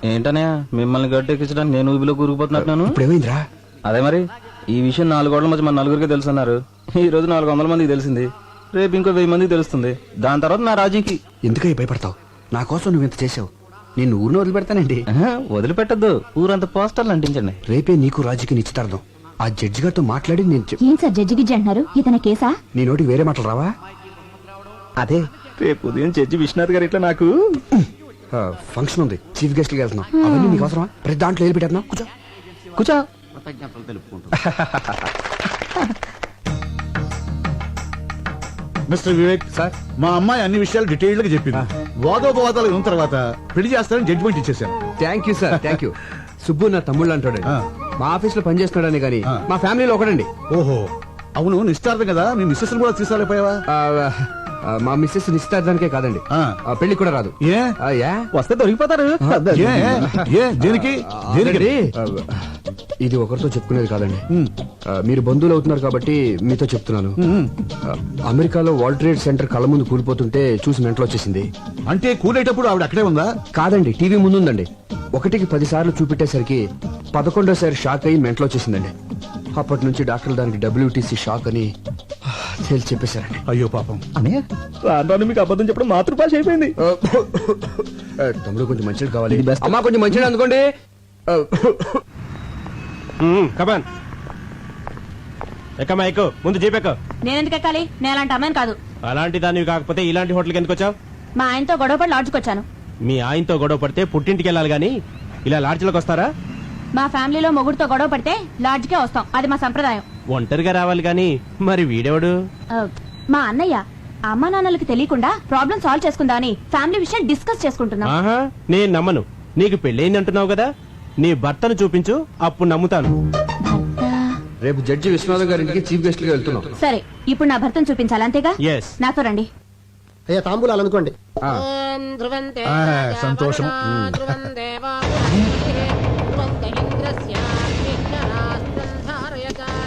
ఏంటనే మిమ్మల్ని గట్టెక్కించడానికి నేను ఊబిలో కూరుకుపోతున్నట్టున్నాను. ఇప్పుడు ఏమైందిరా? అదే మరి ఈ విషయం 4 గోడల మధ్య మన నలుగురికి తెలుసున్నారు. ఈ రోజు 400 మందికి తెలిసింది, రేపు ఇంకో 1000 మందికి తెలుస్తుంది. దాని తర్వాత నా రాజీకి. ఎందుకై భయపడతావు? నా కోసం నువ్వు ఇంత చేసావు, నేను ఊరిని వదిలిపెడతానండి. వదిలిపెట్టద్దు, ఊరంతా పోస్టర్లు అంటించండి. రేపే నీకు రాజుకి నిశ్చితార్థం. ఆ జడ్జి గారితో మాట్లాడి నేను ఏం సార్ జడ్జి గిడ్జి అంటున్నారు? ఇతని కేసా? నీ నోటికి వేరే మాటలు రావా? అదే రేపు ఉదయం జడ్జి విశ్వనాథ్ గారు ఇట్లా నాకు ఫంక్షన్ ఉంది, చీఫ్ గెస్ట్ గా వెళ్తున్నాం. అవన్నీ నీకు అవసరమా? ప్రతి దాంట్లో ఏది పెట్టేస్తున్నావు? కూర్చో కూర్చో. కృతజ్ఞతలు తెలుపుకుంటూ మిస్టర్ వివేక్ సార్, మా అమ్మాయి అన్ని విషయాలు డీటెయిల్డ్ గా చెప్పింది. వాదోపవాదాలు విన్న తర్వాత పెళ్లి చేస్తానని జడ్జిమెంట్ ఇచ్చేసాను. Thank you sir, thank you. Subbu నా తమ్ముళ్ళు అంటాడు. మా ఆఫీస్ లో పనిచేస్తున్నాడని కానీ మా ఫ్యామిలీలో ఒకడండి. ఓహో, అవును నిశ్చితార్థం కదా, నీ మిస్సెస్ కూడా తీసుకురాలేపోయావా? మా మిస్సెస్ నిశ్చితార్థానికే కాదండి, పెళ్లి కూడా రాదు. ఏ వస్తే దొరికిపోతారు. దేనికి దేనికి? ఇది ఒకరితో చెప్పుకునేది కాదండి. మీరు బంధువులు అవుతున్నారు కాబట్టి మీతో చెప్తున్నాను. అమెరికాలో వరల్డ్ ట్రేడ్ సెంటర్ కళ్ళ ముందు కూలిపోతుంటే చూసి మెంటలు వచ్చేసింది. అంటే కూలేటప్పుడు ఆవిడ అక్కడే ఉందా? కాదండి, టీవీ ముందుందండి. 1కి 10 సార్లు చూపెట్టేసరికి 11వ షాక్ అయ్యి మెంటలు వచ్చేసిందండి. అప్పటి నుంచి డాక్టర్లు దానికి WTC షాక్ అని తేల్చి చెప్పేశారండి. అయ్యో పాపం. అనే రాను మీకు అబద్ధం చెప్పడం మాతృభాష అయిపోయింది. తమ్ముడు కొంచెం మంచిది కావాలి, అమ్మా కొంచెం మంచిది అనుకోండి. కమాన్ ఎక్కమ్మా, ఎక్కు, ముందు జీపెక్కు. నేనెందుకు ఎక్కాలి? నేను అలాంటి అమ్మాయిని కాదు. అలాంటి దానివి కాకపోతే ఇలాంటి హోటల్కి ఎందుకు వచ్చావు? మా ఆయనతో గొడవపడి లాడ్జ్కి వచ్చాను. మీ ఆయనతో గొడవ పడితే పుట్టింటికి వెళ్ళాలి గాని ఇలా లాడ్జ్లోకి వస్తారా? మా ఫ్యామిలీలో మొగుడుతో గొడవ పడితే లాడ్జ్కే వస్తాం, అది మా సంప్రదాయం. ఒంటరిగా రావాలి గాని మరి వీడెవడు? మా అన్నయ్య. అమ్మా నాన్నలకి తెలియకుండా ప్రాబ్లం సాల్వ్ చేసుకుందా అని ఫ్యామిలీ విషయం డిస్కస్ చేసుకుంటున్నాం. ఆహా, నేను నమ్మను. నీకు పెళ్ళైంది అంటున్నావు కదా, నీ భర్తను చూపించు, అప్పుడు నమ్ముతాను. రేపు జడ్జి విశ్వనాథం గారింటికి చీఫ్ గెస్ట్ గా వెళ్తున్నాం. సరే, ఇప్పుడు నా భర్తను చూపించాలి, అంతేగా? Yes. నాతో రండి. అయ్యా తాంబూలాలు అనుకోండి. సంతోషం.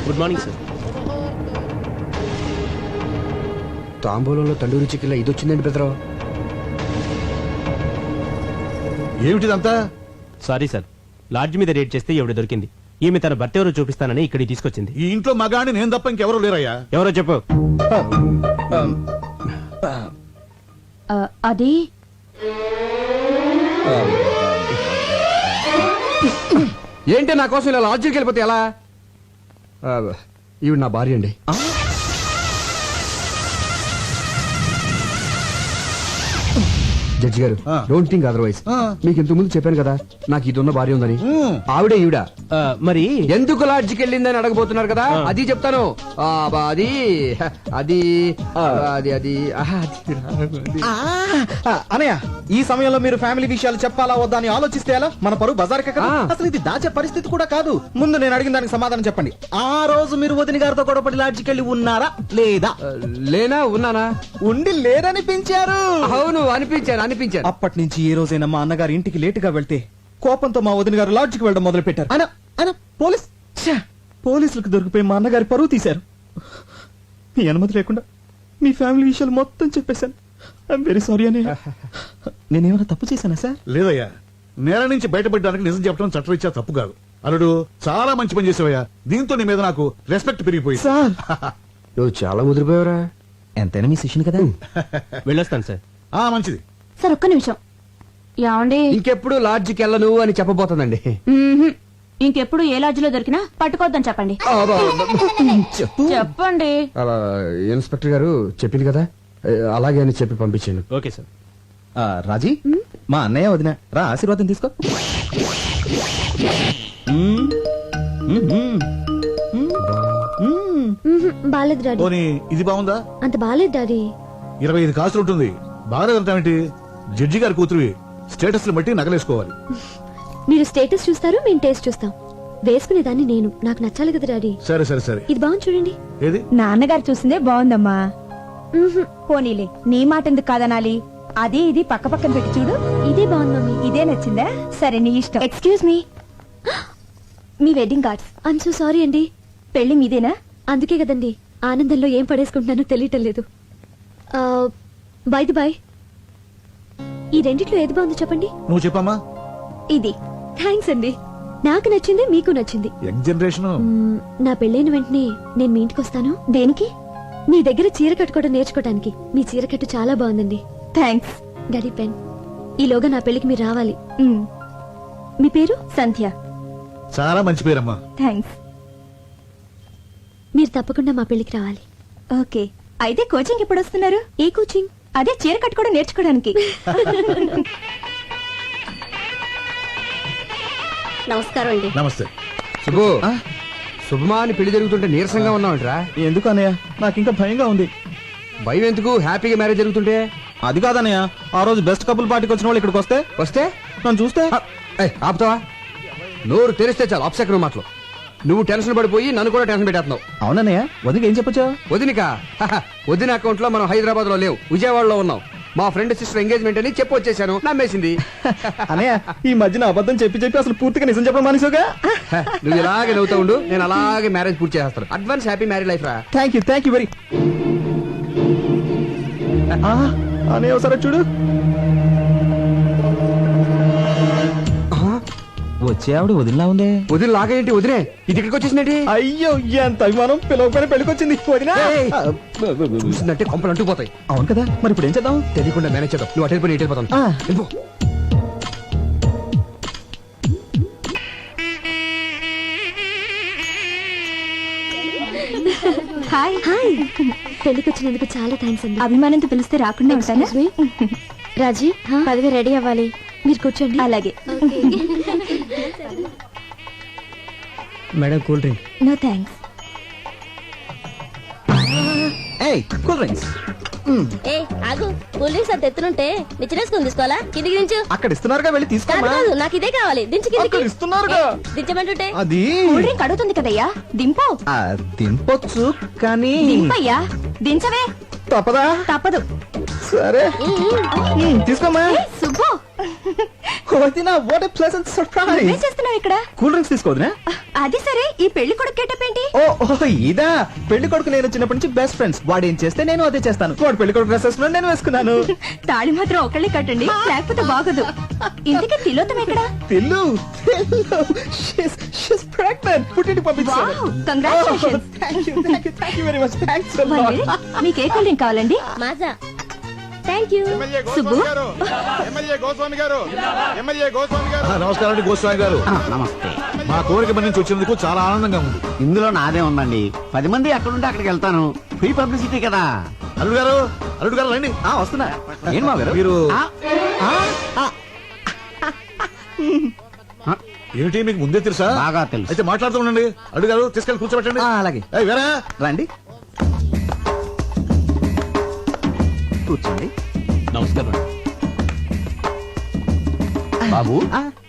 Good morning sir. తాంబూలంలో తండూరి చికెన్ ఇది వచ్చిందండి బెదరా. ఏమిటిదంతా? సారీ సార్, లాడ్జ్ మీద రేట్ చేస్తే ఎవడు దొరికింది. ఈమె తన భర్త ఎవరో చూపిస్తానని ఇక్కడికి తీసుకొచ్చింది. ఈ ఇంట్లో మగాని నేను తప్ప ఇంకెవరూ లేరయ్యా. ఎవరో చెప్పు. అది ఏంటి నా కోసం ఇలా లాడ్జికి వెళ్ళిపోతే ఎలా? ఈవిడ నా భార్య అండి. జడ్జి గారు, డోంట్ థింక్ అదర్వైజ్. మీకు ఇంతకు ముందు చెప్పాను కదా నాకు ఇది ఉన్న భార్య ఉందని. ఆవిడే ఈవిడ. మరి ఎందుకు లాడ్జికి వెళ్ళిందని అడగబోతున్నారు కదా, అది చెప్తాను. అది అది అది అది అనయ్య, ఈ సమయంలో మీరు ఫ్యామిలీ విషయాలు చెప్పాలా వద్దా అని ఆలోచిస్తే ఎలా? మన పరువు బజార్కే కదా. అసలు ఇది దాచే పరిస్థితి కూడా కాదు. ముందు నేను అడిగిన దానికి సమాధానం చెప్పండి. ఆ రోజు మీరు వదిన గారితో గొడవపడి లాడ్జికి వెళ్ళి ఉన్నారా లేదా? లేనా ఉన్నానా? ఉండి లేరనిపించారు. అవును, అనిపించాను అనిపించాను. అప్పటి నుంచి ఏ రోజైనా మా అన్నగారి ఇంటికి లేటుగా వెళ్తే కోపంతో మా వదిన గారు లాడ్జికి వెళ్ళడం మొదలు పెట్టారు. పోలీసులకు దొరికిపోయి మా అన్నగారి పరువు తీశారు. మీ అనుమతి లేకుండా మీ ఫ్యామిలీ విషయాలు మొత్తం చెప్పేశాను. ఐఎమ్ వెరీ సారీ అని. నేనేమైనా తప్పు చేశానా సార్? లేదయ్యా, నేల నుంచి బయటపడడానికి నిజం చెప్పడం చట్టరీత్యా తప్పు కాదు. అల్లుడు, చాలా మంచి పని చేసావయ్యా. దీంతో నీ మీద నాకు రెస్పెక్ట్ పెరిగిపోయింది. సార్, నువ్వు చాలా ముదిరిపోయావురా. ఎంతైనా మీ శిష్యుని కదా. వెళ్ళొస్తాను సార్. మంచిది సార్, ఒక్క నిమిషం. ఏమండి, ఇంకెప్పుడు లాడ్జికి వెళ్ళను అని చెప్పబోతుందండి. ఇంకెప్పుడు ఏ లాడ్జిలో దొరికినా పట్టుకోవద్దని చెప్పండి. చెప్పండి. ఇన్స్పెక్టర్ గారు చెప్పింది కదా, అలాగే అని చెప్పి పంపించాను. Okay sir. రాజీ, మా అన్నయ్య వదిన రా, ఆశీర్వాదం తీసుకో. బాలేదు డాడీ. పోనీ ఇది బాగుందా? అంత బాలేదు డాడీ. 25 కాసులు ఉంటుంది. బాగాలేదంటావేంటి? జడ్జి గారి కూతురువి, స్టేటస్ బట్టి నగలేసుకోవాలి. మీరు స్టేటస్ చూస్తారు, మేము టేస్ట్ చూస్తాం. వేసుకునేదాన్ని నేను, నాకు నచ్చాలి కదా డాడీ. సరే సరే సరే. ఇది బాగుంది చూడండి. ఏది? నాన్నగారు చూసిందే బాగుందమ్మా. పోనీలే, నీ మాట ఎందుకు కాదనాలి? అది ఇది పక్క పక్కన పెట్టి చూడు. ఇదే బాగుంది మమ్మీ. ఇదే నచ్చిందా? సరే, నీ ఇష్టం. Excuse me, me wedding cards. I'm so sorry అండి. పెళ్లి మీదేనా? అందుకే కదండి ఆనందంలో ఏం పడేసుకుంటున్నానో తెలియటం లేదు. బై ది బై, ఈ రెండిట్లో ఏది బాగుందో చెప్పండి. నువ్వు చెప్పమ్మా. ఇది. థ్యాంక్స్ అండి. నాకు నచ్చింది, మీకు నచ్చింది. Young generation. నా పెళ్ళైన వెంటనే నేను మీ ఇంటికి వస్తాను. దేనికి? మీ దగ్గర చీర కట్టుకోవడం నేర్చుకోవడానికి. మీ చీర కట్టు చాలా బాగుందండి. థ్యాంక్స్. Daddy pen. ఈలోగా నా పెళ్లికి మీరు రావాలి. మ్, మీ పేరు? సంధ్య. చాలా మంచి పేరమ్మా. థ్యాంక్స్. మీరు తప్పకుండా మా పెళ్లికి రావాలి. ఓకే, అయితే కోచింగ్ ఎప్పుడు వస్తున్నారు? ఏ కోచింగ్? అదే చీర కట్టుకోవడం నేర్చుకోవడానికి. నమస్కారం అండి. నమస్తే. శుభు, శుభమా అని పెళ్లి జరుగుతుంటే నీరసంగా ఉన్నావంటరా? ఎందుకు అన్నయ్య, నాకు ఇంకా భయంగా ఉంది. భయం ఎందుకు? హ్యాపీగా మ్యారేజ్ జరుగుతుంటే. అది కాదన్నయ్య, ఆ రోజు బెస్ట్ కపుల్ పార్టీకి వచ్చిన వాళ్ళు ఇక్కడికి వస్తే నన్ను చూస్తే ఆపుతావా? నోరు తెరిస్తే చాలు అప్సెకరం మాటలు. నువ్వు టెన్షన్ పడిపోయి నన్ను కూడా టెన్షన్ పెట్టేస్తున్నావు. అవునన్నయ్య, వదిలికి ఏం చెప్పొచ్చా? వదినిక వదిన అకౌంట్ లో మనం హైదరాబాద్ లో లేవు, విజయవాడలో ఉన్నాం. మా ఫ్రెండ్ సిస్టర్ ఎంగేజ్మెంట్ అని చెప్పి వచ్చేసాను. నమ్మేసింది. అన్నయ్య, ఈ మధ్యన అబద్ధం చెప్పి అసలు పూర్తిగా నిజం చెప్పడం మానేసావుగా. నువ్వు ఇలాగే నవ్వుతూ ఉండు, నేను అలాగే మ్యారేజ్ పూర్తి చేస్తాను. అడ్వాన్స్ హ్యాపీ మ్యారేజ్ లైఫ్ రా. Thank you very. అన్నయ్య ఒకసారి చూడు. వచ్చే ఆవిడ వదిలిలా ఉంది. వదిన లాగేంటి? వదినే ఇది ఇక్కడికి వచ్చేసిందేంటి? అయ్యో, ఎంత అభిమానం. పిలవకపోయినా పెళ్ళికొచ్చింది వదినా. చూసిందంటే కొంపలు అంటుకుపోతాయి. అవును కదా, మరి ఇప్పుడు ఏం చేద్దాం? తెలియకుండా మేనేజ్ చేద్దాం. నువ్వు అటు వెళ్ళిపోయి ఇటు వెళ్ళిపోతాను. వెళ్ళిపో. హాయ్. హాయ్. పెళ్లికి వచ్చినందుకు చాలా థ్యాంక్స్ అండి. అభిమానంతో పిలిస్తే రాకుండా ఉంటాను. రాజీ, పదవి రెడీ అవ్వాలి. మీరు కూర్చోండి. అలాగే. Madam, cool drink. No thanks. ఏయ్, కూల్ డ్రింక్స్. ఏ ఆగు, కూల్ డ్రింక్స్ అంత ఎత్తునుంటే నిచ్చినేసుకుని తీసుకోవాలా? కిందికి దించు. అక్కడ ఇస్తున్నారుగా, వెళ్ళి కాదు తీసుకోమా. కాదు, నాకు ఇదే కావాలి. దించు కిందికి. అక్కడ ఇస్తున్నారుగా. దించమంటుంటే అది కూల్ డ్రింక్ అడుగుతుంది కదయ్యా, దింపు. దింపొచ్చు కానీ దింపయ్యా, దించవే. తప్పదా? తప్పదు. సరే, తీసుకోమా. సుబ్బు, వదినా, వాట్ ఎ ప్లెజెంట్ నువ్వేం సర్ప్రైజ్. చేస్తున్నావు ఇక్కడ? కూల్ డ్రింక్స్ తీసుకోవద్దునా? అది సరే, ఈ పెళ్లి కొడుకు గెటప్ ఏంటి? ఓ ఇదా. పెళ్లి కొడుకు నేను చిన్నప్పటి నుంచి బెస్ట్ ఫ్రెండ్స్. వాడు ఏం చేస్తే నేను అదే చేస్తాను. వాడు పెళ్లి కొడుకు డ్రెస్ వేసుకున్నాడు, నేను వేసుకున్నాను. తాళి మాత్రం ఒకళ్ళే కట్టండి, లేకపోతే బాగదు. ఇంతకీ తిలోతం ఎక్కడ? Tillu she's pregnant. పుట్టింటికి పంపించాను. Wow, congratulations. Thank you very much. Thanks a One lot. minute. మీకు ఏ కూల్ డ్రింక్ కావాలండి? Maaza. Thank you. MLA Subbu? Goswami గారు, ఎమ్మెల్యే గోస్వామి గారు, ఎమ్మెల్యే గోస్వామి గారు. నమస్కారం అండి గోస్వామి గారు. నమస్తే. మా కోరిక మన్నించి వచ్చినందుకు చాలా ఆనందంగా ఉంది. ఇందులో నాదే ఉందండి. 10 మంది ఎక్కడుంటే అక్కడికి వెళ్తాను. ఫ్రీ పబ్లిసిటీ కదా. అల్లుడు గారు రండి. వస్తున్నా. ఏం మా గారు మీరు ఆ, ఏమిటి మీకు ముందే తెలుసా? బాగా తెలుసు. అయితే మాట్లాడుతూ ఉండండి. అల్లుడు గారు తీసుకెళ్ళి కూర్చోబెట్టండి. అలాగే. ఏయ్, వేరా రండి, కూర్చోండి. నమస్కారం. బాబు,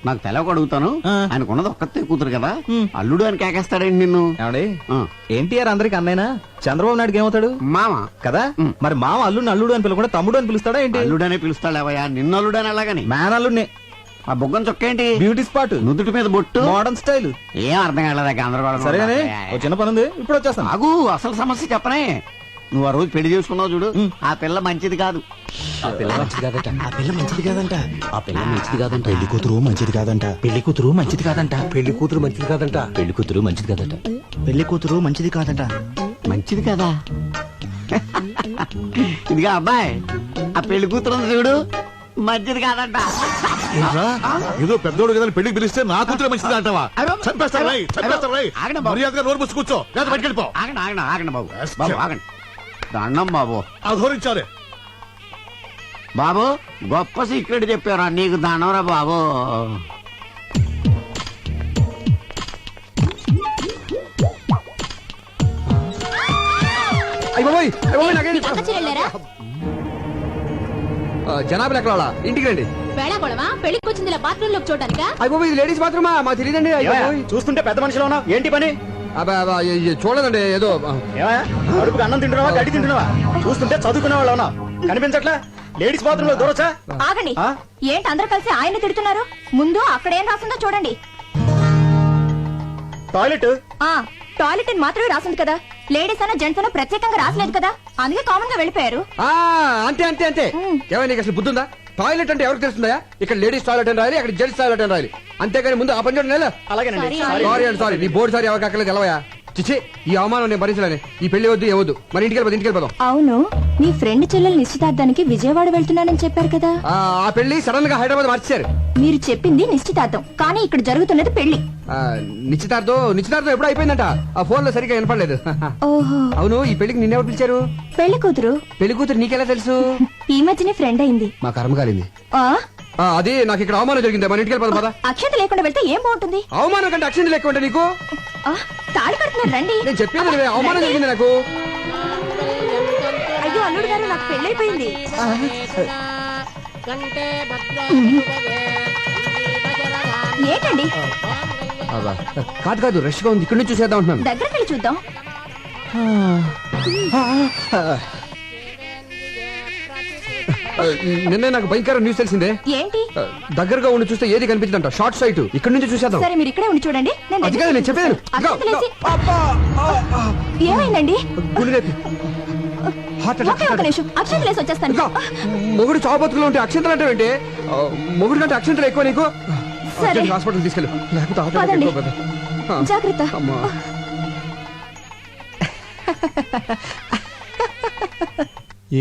నాకు తెలవక అడుగుతాను. ఆయనకున్నది ఒక్కతే కూతురు కదా, అల్లుడు అని కేకేస్తాడండి నిన్ను. ఏమండి, ఆ, ఎన్టీఆర్ అందరికి అన్నైనా, చంద్రబాబు నాయుడుకి ఏమవుతాడు? మామ. కదా. మరి మామ అల్లుడిని అల్లుడు అని పిలవకుండా తమ్ముడు అని పిలుస్తాడా ఏంటి? అల్లుడనే పిలుస్తాడేవయ్యా, నిన్ను అల్లుడు అని అలాగని. మ్యాన్ అల్లుడిని. ఆ బొగ్గం చొక్క ఏంటి? బ్యూటీ స్పాట్, నుదుటి మీద బొట్టు, మోడర్న్ స్టైల్. ఏం అర్థం కాలేదా? గందరగోళం. సరేగానే, ఒక చిన్న పని ఉంది, ఇప్పుడు వచ్చేస్తాను. ఆగు, అసలు సమస్య చెప్పనే. నువ్వు ఆ రోజు పెళ్లి చేసుకున్నావు చూడు, ఆ పిల్ల మంచిది కాదు. ఆ పిల్ల మంచిది కాదట. ఆ పిల్ల మంచిది కాదంట. ఆ పిల్ల మంచిది కాదంట. పెళ్లి కూతురు మంచిది కాదంట. పెళ్లి కూతురు మంచిది కాదంట. పెళ్లి కూతురు మంచిది కాదంట. పెళ్లి కూతురు మంచిది కాదట. పెళ్లి కూతురు మంచిది కాదంట. మంచిది కదా. ఇదిగా అబ్బాయి, ఆ పెళ్లి కూతురు ఉంది చూడు, మంచిది కాదంట. ఏంట్రా? ఏదో పెద్దోడు కదా అని పెళ్లికి పిలిస్తే నా కూతురు మంచిది అంటావా? చంపేస్తాను రై, చంపేస్తాను రై. ఆగండి బాబు. మర్యాదగా నోరు మూసి కూర్చో, లేదా బయటికి వెళ్ళిపో. ఆగండి ఆగండి ఆగండి బాబు. బాబు ఆగండి. దండం బాబు. అధోరించారే. బాబు, గొప్ప సీక్రెట్ చెప్పారా? నీకు దండంరా బాబు. జనాభా ఎక్కడ ఇంటికి రండి. వేళాకోళమా? పెళ్లికి వచ్చింది ఇలా బాత్రూమ్ లోకి చూడటానికా? అయిపోయి ఇది లేడీస్ బాత్రూమా? మాకు తెలియదండి. చూస్తుంటే పెద్ద మనిషిలో ఉన్నావు, ఏంటి పని? చూడదండి, ఏదో అడుపుకి అన్నం తింటున్నావా, గడ్డి తింటున్నావా? చూస్తుంటే చదువుకునే వాళ్ళు ఉన్నావు, కనిపించట్లా? లేడీస్ బాత్రూమ్ లో దూరొచ్చా? ఆగండి. ఏంటి అందరూ కలిసి ఆయన తిడుతున్నారు? ముందు అక్కడ ఏం రాసిందో చూడండి. టాయిలెట్. టాయిలెట్ అని మాత్రమే రాసింది కదా, లేడీస్ అన్న జెంట్స్ అన్న ప్రత్యేకంగా రాసలేదు కదా, అందుకే కామన్ గా వెళ్ళిపోయారు. అంతే అంతే అంతే. ఏమైనా నీకు అసలు బుద్ధి ఉందా? టాయిలెట్ అంటే ఎవరికి తెలుస్తుందా? ఇక్కడ లేడీస్ టాయిలెట్ అని రాయాలి, అక్కడ జెంట్స్ టాయిలెట్ అని రాయాలి. అంతేగాని ముందు ఆ పని చూడండి. అలాగేనండి సారీ అండి, సారీ. నీ బోర్డు సారీ ఎవరికి అక్కర్లేదు ఎలవయా. చిచ్చి, ఈ అవమానం నేను భరించలేను. ఈ పెళ్లి వద్దు, ఏవద్దు. మరి ఇంటికి వెళ్ళిపోదాం. అవును, మీ ఫ్రెండ్ చెల్లెలు నిశ్చితార్థానికి విజయవాడ వెళ్తున్నానని చెప్పారు కదా. ఆ పెళ్లి సడన్ గా హైదరాబాద్ మార్చారు. మీరు చెప్పింది నిశ్చితార్థం, కానీ ఇక్కడ జరుగుతున్నది పెళ్లి. నిశ్చితార్థం ఎప్పుడు అయిపోయిందంట. ఆ ఫోన్ లో సరిగ్గా వినపడలేదు. ఓహో, అవును, ఈ పెళ్లికి నిన్నెవరు పిలిచారు? పెళ్లి కూతురు. పెళ్లి కూతురు నీకెలా తెలుసు? ఈ మధ్యనే ఫ్రెండ్ అయింది. మా కర్మ కాలింది. ఆ అది నాకు ఇక్కడ అవమానం జరిగింది. మన ఇంటికి వెళ్ళిపోదాం పద. అక్షత లేకుండా వెళ్తే ఏం బాగుంటుంది? అవమానం కంటే అక్షంత లెక్క ఉంటే నీకు తాళి కడుతున్నారు రండి. నేను చెప్పేది నువ్వే. అవమానం జరిగింది నాకు. అయ్యో అల్లుడు గారు, నాకు పెళ్ళైపోయింది. ఏంటండి? కాదు రష్ గా ఉంది, ఇక్కడ నుంచి చూసేద్దాం అంటున్నాను. దగ్గరికి వెళ్ళి చూద్దాం. నిన్నే నాకు భయంకర న్యూస్ తెలిసిందే. ఏంటి? దగ్గరగా ఉండి చూస్తే ఏది కనిపించదంట. Short site. ఇక్కడ నుంచి చూసేద్దాం. సరే, మీరు ఇక్కడే ఉండి చూడండి. అది కాదు నేను చెప్పాను. ఏమైందండి? హార్ట్ ఒక నిమిషం, అక్షంతలేసి వచ్చేస్తాను. మొగుడు చావు బతుకులో ఉంటే అక్షంతలు అంటే ఏంటి? మొగుడు కంటే అక్షంతలు ఎక్కువ నీకు. సరే. హాస్పిటల్ తీసుకెళ్ళు. పదండి. జాగ్రత్త. అమ్మా,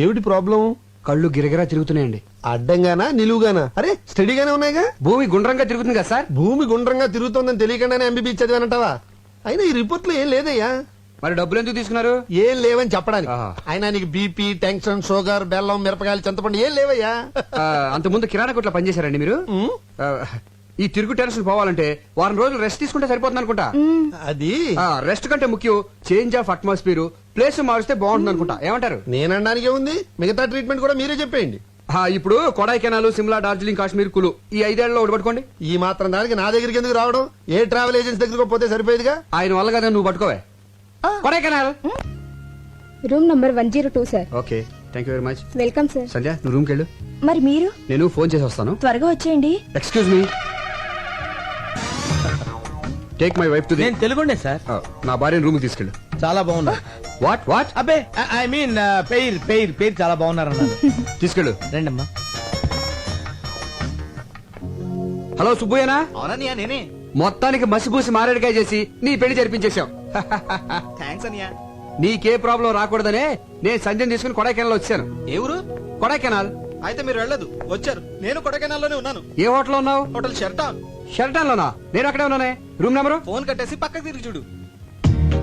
ఏమిటి ప్రాబ్లం? కళ్ళు గిరగిరా తిరుగుతున్నాయండి. అడ్డంగానా నిలువుగానా? అరే స్టడీగానే ఉన్నాయిగా. భూమి గుండ్రంగా తిరుగుతుంది కదా సార్. భూమి గుండ్రంగా తిరుగుతోందని తెలియకుండానే ఎంబీబీ చదివానంటావా? అయినా ఈ రిపోర్ట్ లో ఏం లేదయ్యా. మరి డబ్బులు ఎందుకు తీసుకున్నారు? ఏం లేవని చెప్పడానికి. ఆహా. అయినా నీకు బీపీ, టెన్షన్, షుగర్, బెల్లం, మిరపకాయలు, చింతపండు ఏం లేవయ్యా. అంతకుముందు కిరాణా కొట్లో పనిచేశారండి మీరు? ఈ తిరుగు టెన్షన్ పోవాలంటే వారం రోజులు రెస్ట్ తీసుకుంటే సరిపోతుంది అనుకుంటా. అది రెస్ట్ కంటే ముఖ్యం చేంజ్ ఆఫ్ అట్మాస్ఫియర్. ప్లేస్ మారిస్తే బాగుంటుంది అనుకుంటా. ఏమంటారు? నేనడానికి ఉంది. మిగతా ట్రీట్మెంట్ కూడా మీరే చెప్పేయండి. ఇప్పుడు కొడైకెనాల్, సిమ్లా, డార్జిలింగ్, కాశ్మీర్, కులు ఈ 5 ఏళ్లలో ఒకటి పట్టుకోండి. ఈ మాత్రం దానికి నా దగ్గరికి ఎందుకు రావడం? ఏ ట్రావెల్ ఏజెన్సీ దగ్గరకు పోతే సరిపోయేదిగా. ఆయన వల్ల కదా నువ్వు పట్టుకోవే. Kodaikanal room number 102 sir. Okay, thank you very much. Welcome sir. Sandhya, నువ్వు రూమ్కి వెళ్ళు. మరి మీరు? నేను ఫోన్ చేసి వస్తాను. త్వరగా వచ్చేయండి. Excuse me, take my wife to the. నేను తెలుగుండే సార్. నా భార్యను రూమ్ తీసుకెళ్ళు. చాలా బాగున్నా. వాట్? అబ్బే ఐ మీన్ పేరు చాలా బాగున్నారన్నారు. తీసుకెళ్ళు. రండమ్మా. హలో సుబ్బయ్యనా? అవునన్నయ్య నేనే. మొత్తానికి మసిపూసి మారేడుకాయ చేసి నీ పెళ్లి జరిపించేశాం. థ్యాంక్స్ అన్నయ్య. నీకే ప్రాబ్లం రాకూడదనే నేను సంజయ్ తీసుకుని కొడైకెనాల్ వచ్చాను. ఏ ఊరు? కొడైకెనాల్. అయితే మీరు వెళ్ళదు, వచ్చారు. నేను కొడైకెనాల్లోనే ఉన్నాను. ఏ హోటల్ ఉన్నావు? హోటల్ షెర్టాన్. షెల్టన్ లోనా? నేను అక్కడే ఉన్నానే. Room number? ఫోన్ కట్టేసి పక్కకి తిరిగి చూడు.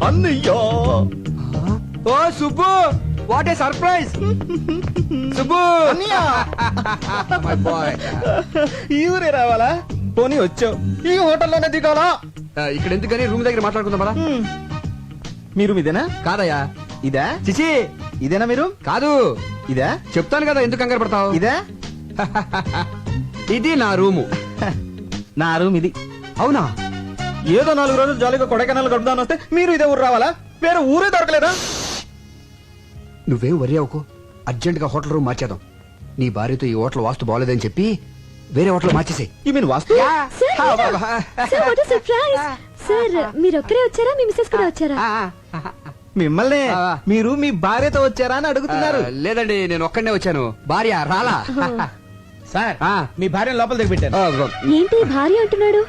అన్నయ్య, ఓ Subbu, what a surprise. Subbu my boy. ఈ ఊరే రావాలా? పోనీ వచ్చావు, ఈ హోటల్లోనే దిగాలా? ఇక్కడ ఎందుకని రూమ్ దగ్గర మాట్లాడుకుందాం పదా. మీరు ఇదేనా? కాదయ్యా. ఇదా? చిచి, ఇదేనా మీరు? కాదు. ఇదా? చెప్తాను కదా, ఎందుకు కంగారు పడతావు? ఇదా? ఇది నా రూము. నా రూమ్ ఇది. అవునా? ఏదో 4 రోజులు జాలీగా కొడైకెనాల్ గడుపుదాని వస్తే మీరు ఇదే ఊరు రావాలా? వేరే ఊరే దొరకలేదా? నువ్వేం వరి అవ్వకు. అర్జెంట్ గా హోటల్ రూమ్ మార్చేద్దాం. నీ భార్యతో ఈ హోటల్ వాస్తు బాగోలేదని చెప్పి వేరే హోటల్ మార్చేసే. You mean vastu? సార్ మీరు ఒక్కరే వచ్చారా? మీ మిస్సెస్ కూడా వచ్చారా? మిమ్మల్ని మీరు మీ భార్యతో వచ్చారా అని అడుగుతున్నారు. లేదండి, నేను ఒక్కడనే వచ్చాను. భార్య రాలా. సార్ మీ భార్య లోపల దగ్గర పెట్టారు. ఏంటి భార్య అంటున్నాడు?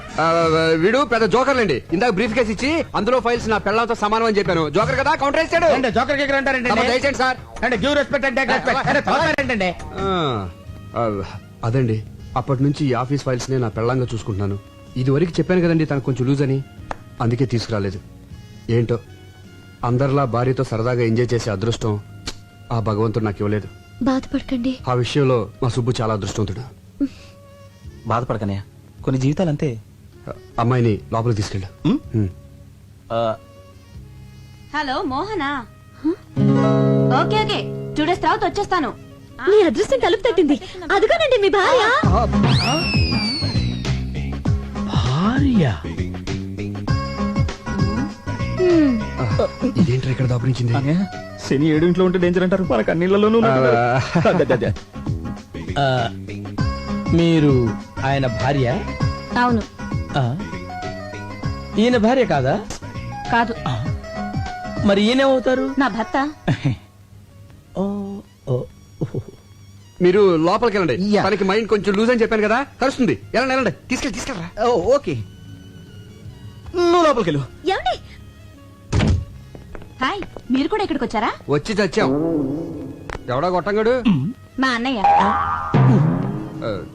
వీడు పెద్ద జోకర్లండి. ఇందాక బ్రీఫ్ కేసు ఇచ్చి అందులో ఫైల్స్ నా పెళ్ళంతో సమానం అని చెప్పాను. జోకర్ కదా, కౌంటర్ వేసాడు. జోకర్ కేకర్ అంటారంటే దయచేయండి సార్. అంటే గివ్ రెస్పెక్ట్ అంటే ఏంటంటే అదండి, అప్పటి నుంచి ఈ ఆఫీస్ ఫైల్స్ నే నా పెళ్ళంగా చూసుకుంటున్నాను. ఇది వరకు చెప్పాను కదండి తనకు కొంచెం లూజ్ అని, అందుకే తీసుకురాలేదు. ఏంటో అందరిలా భార్యతో సరదాగా ఎంజాయ్ చేసే అదృష్టం ఆ భగవంతుడు నాకు ఇవ్వలేదు. బాధపడకండి. ఆ విషయంలో మా సుబ్బు చాలా అదృష్టవంతుడు. బాధపడకనే, కొన్ని జీవితాలు అంతే. అమ్మాయిని లోపలికి తీసుకెళ్ళు. Hello Mohana? Okay okay, 2 days తర్వాత వచ్చేస్తాను. మీ అదృష్టం తలుపు తట్టింది. అదిగోనండి మీ భార్య. ఇదేంటి ఇక్కడ దాపురించింది? శని 7 ఇంట్లో ఉంటే డేంజర్ అంటారు, మనకు అన్నిళ్లలోనూ. మీరు ఆయన భార్య? అవును. ఈయన భార్య కాదా? కాదు. మరి ఈయనేమవుతారు? నా భర్త. మీరు లోపలికి వెళ్ళండి. Yeah. తనకి మైండ్ కొంచెం లూజ్ అని చెప్పాను కదా, కలుస్తుంది. వెళ్ళండి వెళ్ళండి, తీసుకెళ్ళరా. ఓకే, నువ్వు లోపలికి వెళ్ళు. ఏమండి? హాయ్, మీరు కూడా ఇక్కడికి వచ్చారా? వచ్చి చచ్చాం. ఎవడా గొట్టంగాడు? మా అన్నయ్య.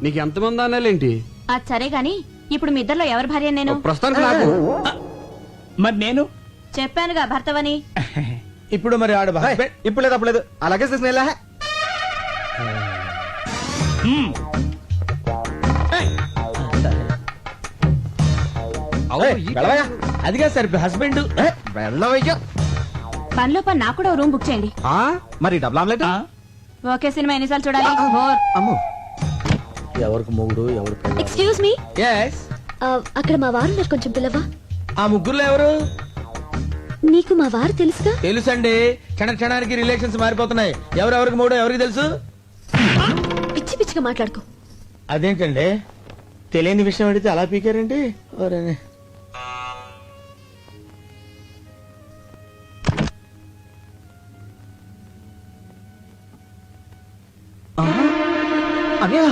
నీకు ఎంతమంది అన్నాలేంటి? అది సరే గాని ఇప్పుడు మీ ఇద్దరిలో ఎవరి భార్య నేను? ప్రస్తుతానికి నాకు. మరి నేను చెప్పానుగా భర్తవని. ఇప్పుడు మరి ఆడు ఇప్పుడు లేదు అప్పుడు లేదు, అలాగే తీసుకుని అదిగా సార్ హస్బెండ్ వెళ్ళవయ్యా. పనిలో పని నాకు కూడా రూమ్ బుక్ చేయండి. మరి డబుల్ ఆమ్లెట్. ఓకే, సినిమా ఎన్నిసార్లు చూడాలి? బోర్. అమ్మో, ఎవరికి మొగుడు ఎవరు ఎక్స్క్యూజ్ మీ, అక్కడ మా వారు ఉన్నారు, కొంచెం పిల్లవా? ఆ ముగ్గురులో ఎవరు? నీకు మా వారు తెలుసుగా? తెలుసండి, క్షణ క్షణానికి రిలేషన్స్ మారిపోతున్నాయి. ఎవరెవరికి మూడో ఎవరికి తెలుసు? పిచ్చి పిచ్చిగా మాట్లాడుకో. అదేంటండి తెలియని విషయం అడిగితే అలా పీకారండి. అన్నయ్య,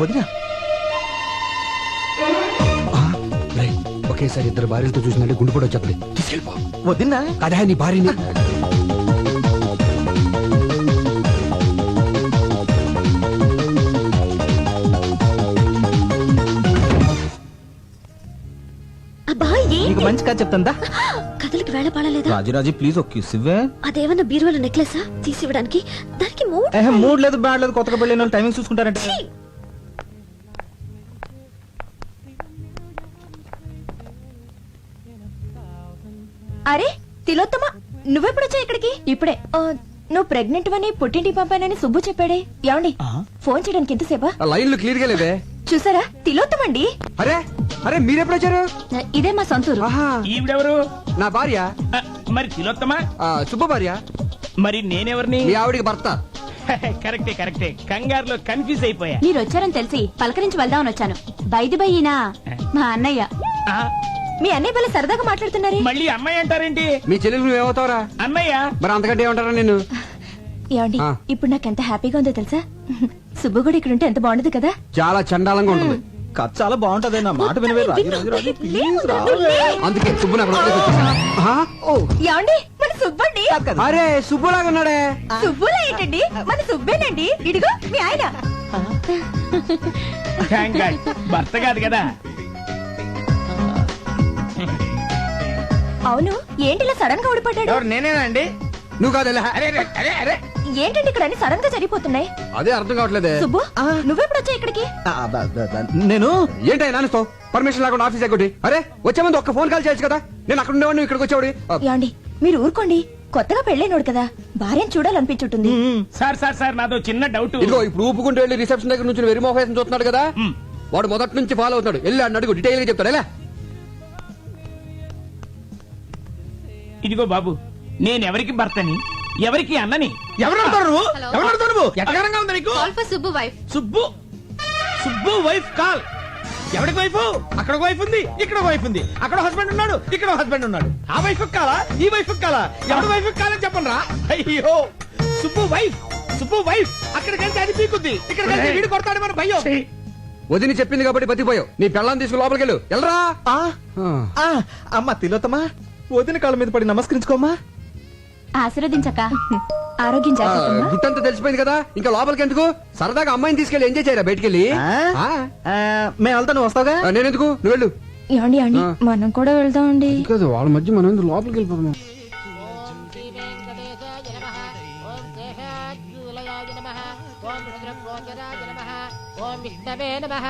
వదినా. ఒకేసారి ఇద్దరు భార్యలతో చూసినట్టు గుండు కూడా వచ్చేది. తీసుకెళ్ళిపో. వదినా అదే నీ భార్యని. అబ్బా, నీకు మంచి కథ చెప్తాందా? కథలకి వేళ పడలేదా? రాజు ప్లీజ్ ఒక కిస్ ఇవ్వే. అదేమన్నా బీరువాల నెక్లెసా తీసి ఇవ్వడానికి? దానికి మూడ్ లేదు, బ్యాడ్ లేదు, కొత్తగా పెళ్ళిన వాళ్ళు టైమింగ్ చూసుకుంటారంటే. అరే తిలోత్తమ, నువ్వెప్పుడొచ్చా ఇక్కడికి? ఇప్పుడే. నువ్వు ప్రెగ్నెంట్ అని పుట్టింటికి పంపానని సుబ్బు చెప్పాడే. ఏమండి, ఫోన్ చేయడానికి ఎంతసేపా? లైన్లు క్లియర్ గా లేవే. చూసారా, తిలోత్తమండి. అరే అరే, మీరెప్పుడు వచ్చారు? ఇదే మా సొంతూరు. ఈవిడెవరు? నా భార్య. మరి తిలోత్తమా? సుబ్బ భార్య. మరి నేనెవరిని? మీ ఆవిడికి భర్త. కరెక్టే కరెక్టే, కంగారులో కన్ఫ్యూజ్ అయిపోయా. మీరు వచ్చారని తెలిసి పలకరించి వెళ్దామని వచ్చాను. బైది బయ్యినా మా అన్నయ్య. మీ అన్నయ్య వల్ల సరదాగా మాట్లాడుతున్నారే. మళ్ళీ అమ్మాయి అంటారేంటి? మీ చెల్లెలు నువ్వేమవుతావురా? అన్నయ్య. మరి అంతకంటే ఏమంటారా నిన్ను? ఏమండి, ఇప్పుడు నాకు ఎంత హ్యాపీగా ఉందో తెలుసా? సుబ్బు కూడా ఇక్కడ ఉంటే ఎంత బాగుండదు కదా? చాలా చండాలంగా ఉంటుంది. కథ చాలా బాగుంటది, నా మాట వినవే. రాజు ప్లీజ్ రావే. అందుకే సుబ్బు నాకు ఏమండి, మన సుబ్బండి. అరే సుబ్బులాగా ఉన్నాడే. సుబ్బులా ఏంటండి, మన సుబ్బేనండి. ఇదిగో మీ ఆయన. భర్త కాదు కదా. అవును, ఏంటి ఇలా సడన్ గా ఊడిపడ్డాడు? నేనేనండి. నువ్వు కాదు. ఏంటండి ఇక్కడ అన్ని సడన్ గా జరిగిపోతున్నాయి? అదే అర్థం కావట్లేదే. సుబ్బు, నువ్వెప్పుడు వచ్చా ఇక్కడికి? నేను ఏంటి నాన్నతో పర్మిషన్ లేకుండా ఆఫీస్ ఎగ్గొట్టి? అరే వచ్చే ముందు ఒక్క ఫోన్ కాల్ చేయొచ్చు కదా. నేను అక్కడ ఉండేవాడిని, ఇక్కడికి వచ్చేవాడి. ఏమండి, మీరు ఊరుకోండి. కొత్తగా పెళ్ళైనోడు కదా, భార్యను చూడాలనిపించుంటుంది. సార్ నాదో చిన్న డౌట్. ఇదిగో ఇప్పుడు ఊపుకుంటూ వెళ్ళి రిసెప్షన్ దగ్గర నుంచి వెరిమోహేసం చూస్తున్నాడు కదా, వాడు మొదటి నుంచి ఫాలో అవుతాడు. వెళ్ళి అడుగు, డీటెయిల్ గా చెప్తాడు. ఎలా? ఇదిగో బాబు, నేనెవరికి భర్తని, ఎవరికి అన్నని? ఎవరవుతారు నువ్వు? ఎవరవుతావు నువ్వు? ఎట్టగారంగా ఉంది నీకు? Subbu wife. Subbu wife call. ఎవరికి వైఫ్? అక్కడ వైఫ్ ఉంది, ఇక్కడ వైఫ్ ఉంది. అక్కడ హస్బెండ్ ఉన్నాడు, ఇక్కడ హస్బెండ్ ఉన్నాడు. ఆ వైఫ్ కాలా, ఈ వైఫ్ కాలా? ఎవరి వైఫ్ కాలని చెప్పండి రా. అయ్యో, సుబ్బు వైఫ్ అక్కడికెళ్తే అది పీకుద్ది, ఇక్కడికెళ్తే వీడు కొడతాడు మన భయ్యో. వదిని చెప్పింది కాబట్టి బతిపోయావు. నీ పెళ్ళాన్ని తీసుకుని లోపలికి వెళ్ళు. వెళ్ళరా. అమ్మ తిలోత్తమా, వదిన కాళ్ళ మీద పడి నమస్కరించుకోమ్మా. ఆశీర్వదించక. ఆరోగ్యం జాగ్రత్త. గుట్టంతా తెలిసిపోయింది కదా, ఇంకా లోపలికి ఎందుకు? సరదాగా అమ్మాయిని తీసుకెళ్ళి ఎంజాయ్ చేయరా బయటికి వెళ్ళి. మేము వెళ్తా, నువ్వు వస్తావుగా? నేనెందుకు, నువ్వు వెళ్ళు. ఏమండి, మనం కూడా వెళ్దామండి. కాదు, వాళ్ళ మధ్య మనం లోపలికి వెళ్ళిపోతాం. ఓం విష్ణవే నమః.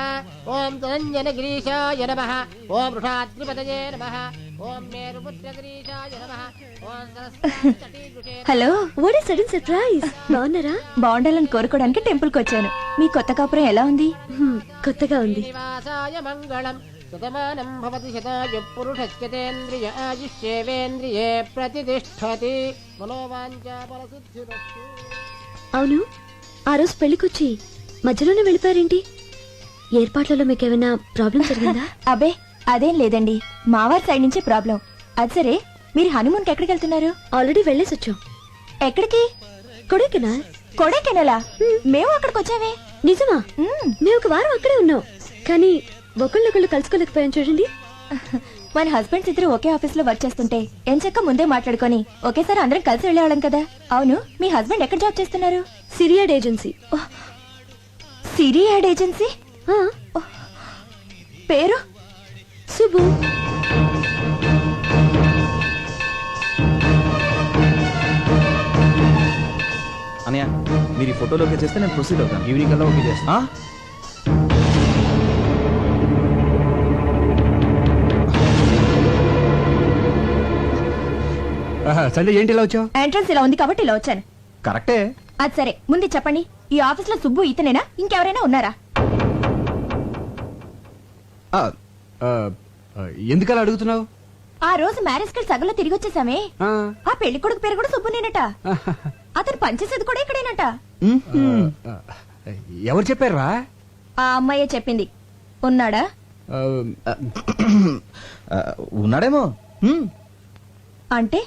ఓం ధనంజనగిరీశాయ నమః. ఓం వృషాద్రిపతయే నమః. ఓం మేరుపుత్రగిరీశాయ నమః. ఓం Saraswati. Hello, what is sudden surprise? బాగున్నారా? బాగుండాలని కోరుకోవడానికి టెంపుల్ కి వచ్చాను. మీ కొత్త కాపురం ఎలా ఉంది? కొత్తగా ఉంది. నివాసాయ మంగళం. సుతమానం భవతి శతాయు పురుషస్యతేంద్రియ ఆయుష్యేవేంద్రియే ప్రతిష్ఠతి. మనోవాంఛా ఫలసిద్ధిరస్తు. అవును, ఆ రోజు పెళ్లికొచ్చి మధ్యలోనే వెళ్ళిపోయారేంటి? ఏర్పాట్లలో మీకేమైనా ప్రాబ్లం జరిగిందా? అబే అదేం లేదండి, మావారి సైడ్ నుంచే ప్రాబ్లం. అది సరే, మీరు హనీమూన్ కి ఎక్కడికి వెళ్తున్నారు? ఆల్రెడీ వెళ్ళేసి వచ్చాం. ఎక్కడికి? కొడైకెనాల్. కొడైకెనాలా? మేము అక్కడికి వచ్చావే. నిజమా? మేము ఒక వారం అక్కడే ఉన్నాం, కానీ ఒకళ్ళొకళ్ళు కలుసుకోలేకపోయాం చూడండి. మన హస్బెండ్స్ ఇద్దరు ఒకే ఆఫీస్ లో వర్క్ చేస్తుంటే ఎంచక్క ముందే మాట్లాడుకొని ఒకేసారి అందరం కలిసి వెళ్ళేవాళ్ళం కదా. అవును, మీ హస్బెండ్ ఎక్కడ జాబ్ చేస్తున్నారు? సిరియాడ్ ఏజెన్సీ. సిరియాడ్ ఏజెన్సీ? పేరు? సుబ్బు. అనయ్య, మీరు ఈ ఫోటోలో ఓకే చేస్తే నేను ప్రొసీడ్ అవుతాను. ఈవినింగ్ కల్లా ఓకే చేస్తా. సంజయ్ ఏంటి ఇలా వచ్చావు? ఎంట్రన్స్ ఇలా ఉంది కాబట్టి ఇలా వచ్చాను. కరెక్టే. అది సరే, ముందు చెప్పండి, ఈ ఆఫీస్ లో సుబ్బు ఇతనేనా, ఇంకెవరైనా ఉన్నారా? ఎందుకలా అడుగుతున్నావు? ఆ రోజు మ్యారేజ్ కి సగంలో తిరిగి వచ్చేసామే, ఆ పెళ్లి కొడుకు పేరు కూడా సుబ్బునేనట. అతను పనిచేసేది కూడా ఇక్కడేనట. ఎవరు చెప్పారా? ఆ అమ్మాయే చెప్పింది. ఉన్నాడా? ఉన్నాడేమో. అంటే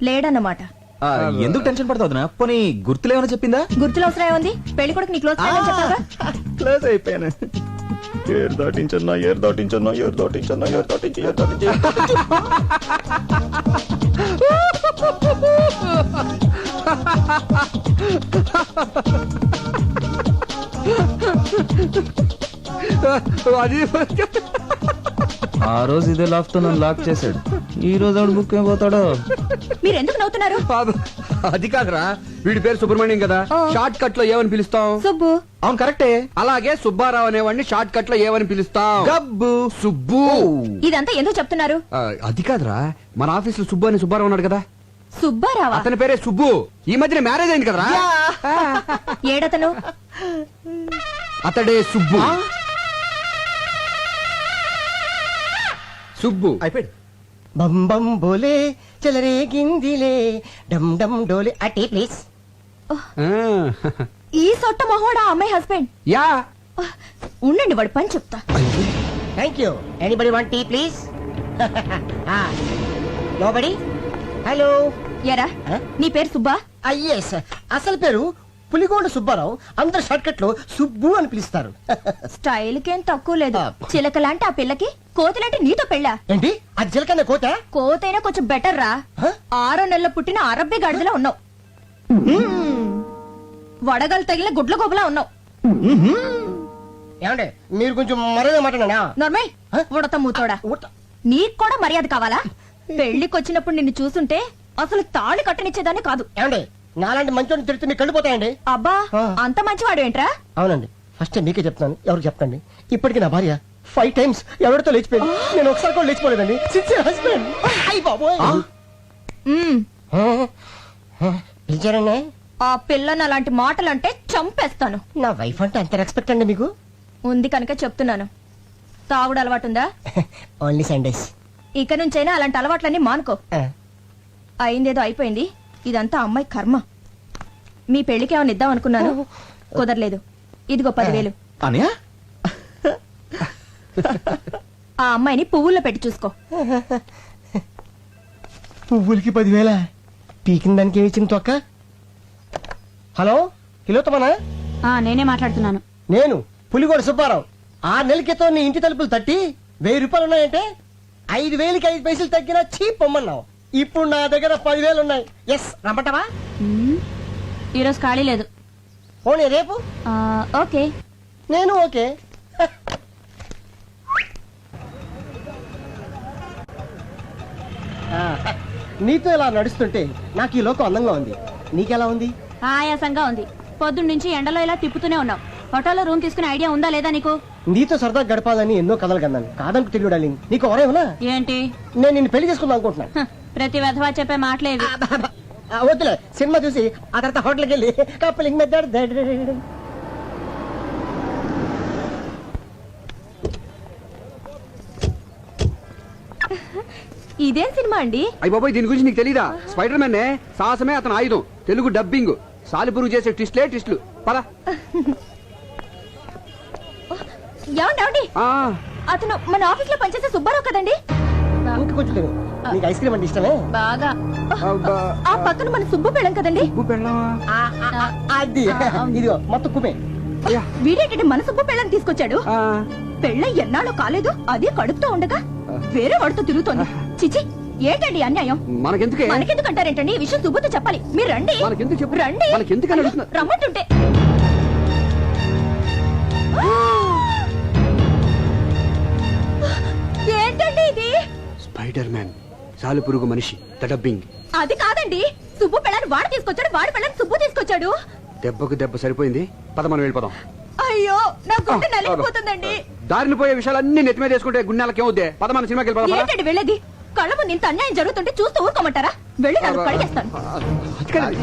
లేడన్నమాట. ఎందుకు టెన్షన్ పడతావునా? పోనీ గుర్తులేమని చెప్పిందా? గుర్తులు అవసరం ఏముంది? పెళ్లి కొడుకు నీ క్లోజ్ ఫ్రెండ్ అని చెప్పాగా. క్లోజ్ అయిపోయాను. ఏరు దాటించన్నా, ఏరు దాటించన్నా, ఏరు దాటించన్నా, ఏరు దాటించి, ఏరు దాటించి, ఏరు దాటించి. ఆ రోజు ఇదే లాక్ తో నన్ను లాక్ చేశాడు. ఈ రోజు ఆవిడ బుక్ పోతాడో. మీరు ఎందుకు నవ్వుతున్నారు? అది కాదురా, వీడి పేరు సుబ్రహ్మణ్యం కదా, షార్ట్ కట్ లో ఏమని పిలుస్తాం? సుబ్బు. అవును, కరెక్టే. అలాగే సుబ్బారావు అనేవాడిని షార్ట్ కట్ లో ఏమని పిలుస్తాం? గబ్బు. సుబ్బు. ఇదంతా ఎందుకు చెప్తున్నారు? అది కాదురా, మన ఆఫీస్ లో సుబ్బు అని సుబ్బారావు ఉన్నాడు కదా. సుబ్బారావా? అతని పేరే సుబ్బు. ఈ మధ్యన మ్యారేజ్ అయింది కదరా. ఏడతను? అతడే సుబ్బు. సుబ్బు అయిపోయాడు. బం బం బోలే చలరే గిందిలే డమ్ డమ్ డోలే అటే ప్లీజ్. ఈ సొట్ట మొహోడా అమ్మాయి హస్బెండ్? యా. ఉండండి, వాడు పని చెప్తా. Thank you. Anybody want tea please? Nobody. Hello. ఎరా, నీ పేరు సుబ్బా? ఎస్, అసలు పేరు పులిగోడ సుబ్బారావు. అందరు షార్ట్ కట్ లో సుబ్బు అని పిలుస్తారు. స్టైల్ కేం తక్కువ లేదు. చిలకలాంటి ఆ పిల్లకి కోతిలాంటి నీతో పెళ్ళా? ఏంటి, అది చిలకన్న కోత? కోతైనా కొంచెం బెటర్ రా. 6 నెలల పుట్టిన అరబ్బీ గాడిదలా ఉన్నావు. వడగలు తగిలిన గుడ్ల గోబులా ఉన్నావు. ఏమండి, మీరు కొంచెం మర్యాద మాట్లాడా? నర్మై, ఉడత మూతోడా. నీకు కూడా మర్యాద కావాలా? పెళ్లికి వచ్చినప్పుడు నిన్ను చూసుంటే అసలు తాళి కట్టనిచ్చేదాన్ని కాదు. ఏమండి, నాలాంటి మంచోని తిడితే మీకు కళ్ళిపోతాయండి. అబ్బా, అంత మంచివాడు ఏంట్రా? అవునండి, ఫస్ట్ మీకే చెప్తాను, ఎవరికి చెప్పండి. ఇప్పటికి నా భార్య 5 times ఎవరితో లేచిపోయింది. నేను ఒకసారి కూడా లేచిపోలేదండి. Sincere husband. అయ్యి బాబోయ్. పిలిచారండి? ఆ పిల్లని అలాంటి మాటలంటే చంపేస్తాను. నా వైఫ్ అంటే అంత రెస్పెక్ట్ అండి మీకు? ఉంది కనుక చెప్తున్నాను. తాగుడు అలవాటుందా? Only Sundays. ఇక నుంచైనా అలాంటి అలవాట్లన్నీ మానుకో. అయిందేదో అయిపోయింది. ఇదంతా అమ్మాయి కర్మ. మీ పెళ్లికి ఏమైనా ఇద్దాం అనుకున్నాను, కుదరలేదు. ఇదిగో 10,000. అనయా, ఆ అమ్మాయిని పువ్వుల్లో పెట్టి చూసుకో. పువ్వులకి 10,000? పీకిన దానికి ఏమి ఇచ్చింది తొక్క? హలో, కిలోతమనా? నేనే మాట్లాడుతున్నాను. నేను పులిగోడ సుబ్బారావు. 6 నెలల క్రితం నీ ఇంటి తలుపులు తట్టి 1000 రూపాయలు ఉన్నాయంటే 5,000కి 5 పైసలు తగ్గినా చీప్ పొమ్మన్నావు. ఇప్పుడు నా దగ్గర 10,000 ఉన్నాయి. ఎస్, రమ్మంటావా? ఈరోజు ఖాళీ లేదు. పోనీ రేపు? ఓకే. నేను ఓకే. నీతో ఇలా నడుస్తుంటే నాకు ఈ లోకం అందంగా ఉంది. నీకెలా ఉంది? ఆయాసంగా ఉంది. పొద్దున్న నుంచి ఎండలో ఇలా తిప్పుతూనే ఉన్నావు. హోటల్లో రూమ్ తీసుకునే ఐడియా ఉందా లేదా నీకు? నీతో సరదా గడపాలని ఎన్నో కథలు కన్నాను. కాదనుకు తెలియదు డార్లింగ్. నీకు ఎవరేమన్నా? ఏంటి? నేను నిన్ను పెళ్లి చేసుకుందాం అనుకుంటున్నాను. ప్రతి వెధవా చెప్పే మాటలేవి. వద్దులే, సినిమా చూసి ఆ తర్వాత హోటల్కి వెళ్ళి కప్పలింగ్ మెథడ్. ఇదేం సినిమా అండి? అయ్య బాబాయ్, దీని గురించి నీకు తెలీదా? స్పైడర్ మ్యాన్ సాహసమే అతను ఆయుధం. తెలుగు డబ్బింగ్. సాలిపురుగు చేసే ట్విస్టులు. పద. ఏమండి, అతను మన ఆఫీస్ లో పనిచేసే సుబ్బారావు కదండి? ఇంకొంచెం నీకు ఐస్ క్రీమ్ అంటే ఇష్టమే బాగా ఆ పక్కన మన సుబ్బు పెళ్ళం కదండి. అది ఇదిగో మొత్తం కుమే. వీడేంటంటే మన సుబ్బు పెళ్ళని తీసుకొచ్చాడు. పెళ్ళ ఎన్నాళ్ళు కాలేదు, అది కడుపుతో ఉండగా వేరే వాడితో తిరుగుతోంది. చిచి, ఏంటండి అన్యాయం? మనకెందుకు అంటారేంటండి? ఈ విషయం సుబ్బుతో చెప్పాలి. మీరు రండి. రండి, రమ్మంటుంటే. ఏంటండి ఇది? స్పైడర్ మ్యాన్, సాలు పురుగు మనిషి, డబ్బింగ్. అది కాదండి, సుబ్బు పెళ్ళని వాడు తీసుకొచ్చాడు, వాడి పెళ్ళని సుబ్బు తీసుకొచ్చాడు. దెబ్బకు దెబ్బ సరిపోయింది. పద మనం వెళ్ళిపోదాం. అయ్యో, నా గుండె నలిగిపోతుందండి. దారిని పోయే విషయాలన్నీ నెత్తి మీద వేసుకుంటే గుండెలకి ఏమవుద్ది? పద మన సినిమాకి వెళ్ళిపోదాం. ఏంటండి వెళ్ళేది? కళ్ళ ముందు ఇంత అన్యాయం జరుగుతుంటే చూస్తూ ఊరుకోమంటారా? వెళ్ళి నన్ను కడిగేస్తాను.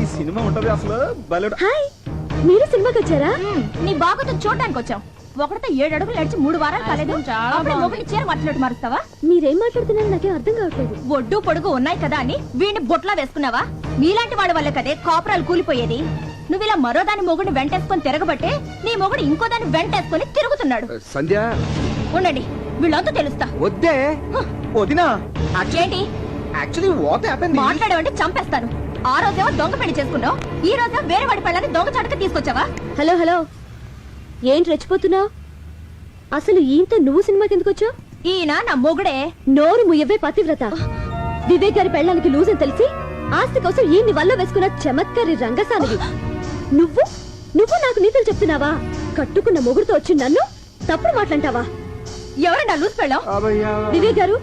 ఈ సినిమా ఉంటది అసలు బలెడు. హాయ్, మీరు సినిమాకి వచ్చారా? నీ బాగుతో చూడడానికి వచ్చాం. ఒకటితో 7 అడుగులు నడిచి 3 వారాలు కాలేదు. అప్పుడే మొగుడిని చీర మాట్లాడి మారుస్తావా? మీరేం మాట్లాడుతున్నారో నాకేం అర్థం కావట్లేదు. ఒడ్డు పొడుగు ఉన్నాయి కదా అని వీడిని బొట్లా వేసుకున్నావా? మీలాంటి వాడి వల్ల కదే కాపురాలు కూలిపోయేది. నువ్వు ఇలా మరో దాని మొగుడిని వెంటేసుకొని తిరగబట్టే నీ మొగుడు ఇంకో దాన్ని వెంటేసుకొని తిరుగుతున్నాడు. సంధ్య, ఉండండి, వీళ్ళంతా తెలుస్తా. వద్దే వదినా, ఏంటి యాక్చువల్లీ వాట్ హ్యాపెండ్? మాట్లాడేవంటే చంపేస్తాను. ఆ రోజేమో దొంగ పెళ్లి చేసుకున్నావు, ఈ రోజు వేరే వాడి పెళ్ళని దొంగ చాటుగా తీసుకొచ్చావా? హలో హలో, ఏంటి రెచ్చిపోతున్నావు? అసలు ఈయంతో నువ్వు సినిమాకి ఎందుకు వచ్చావు? ఈయన నా మొగుడే. నోరు ముయ్యవే పతివ్రత. వివేక్ గారి పెళ్ళానికి లూజ్ అని తెలిసి ఆస్తి కోసం ఈయన్ని వల్ల వేసుకున్న చమత్కారి రంగసానివి. నువ్వు నాకు నీతులు చెప్తున్నావా? కట్టుకున్న మొగుడుతో వచ్చి నన్ను తప్పుడు మాట్లాంటావా? ఎవరన్నా లూజ్ పెళ్ళాం? వివేక్ గారు,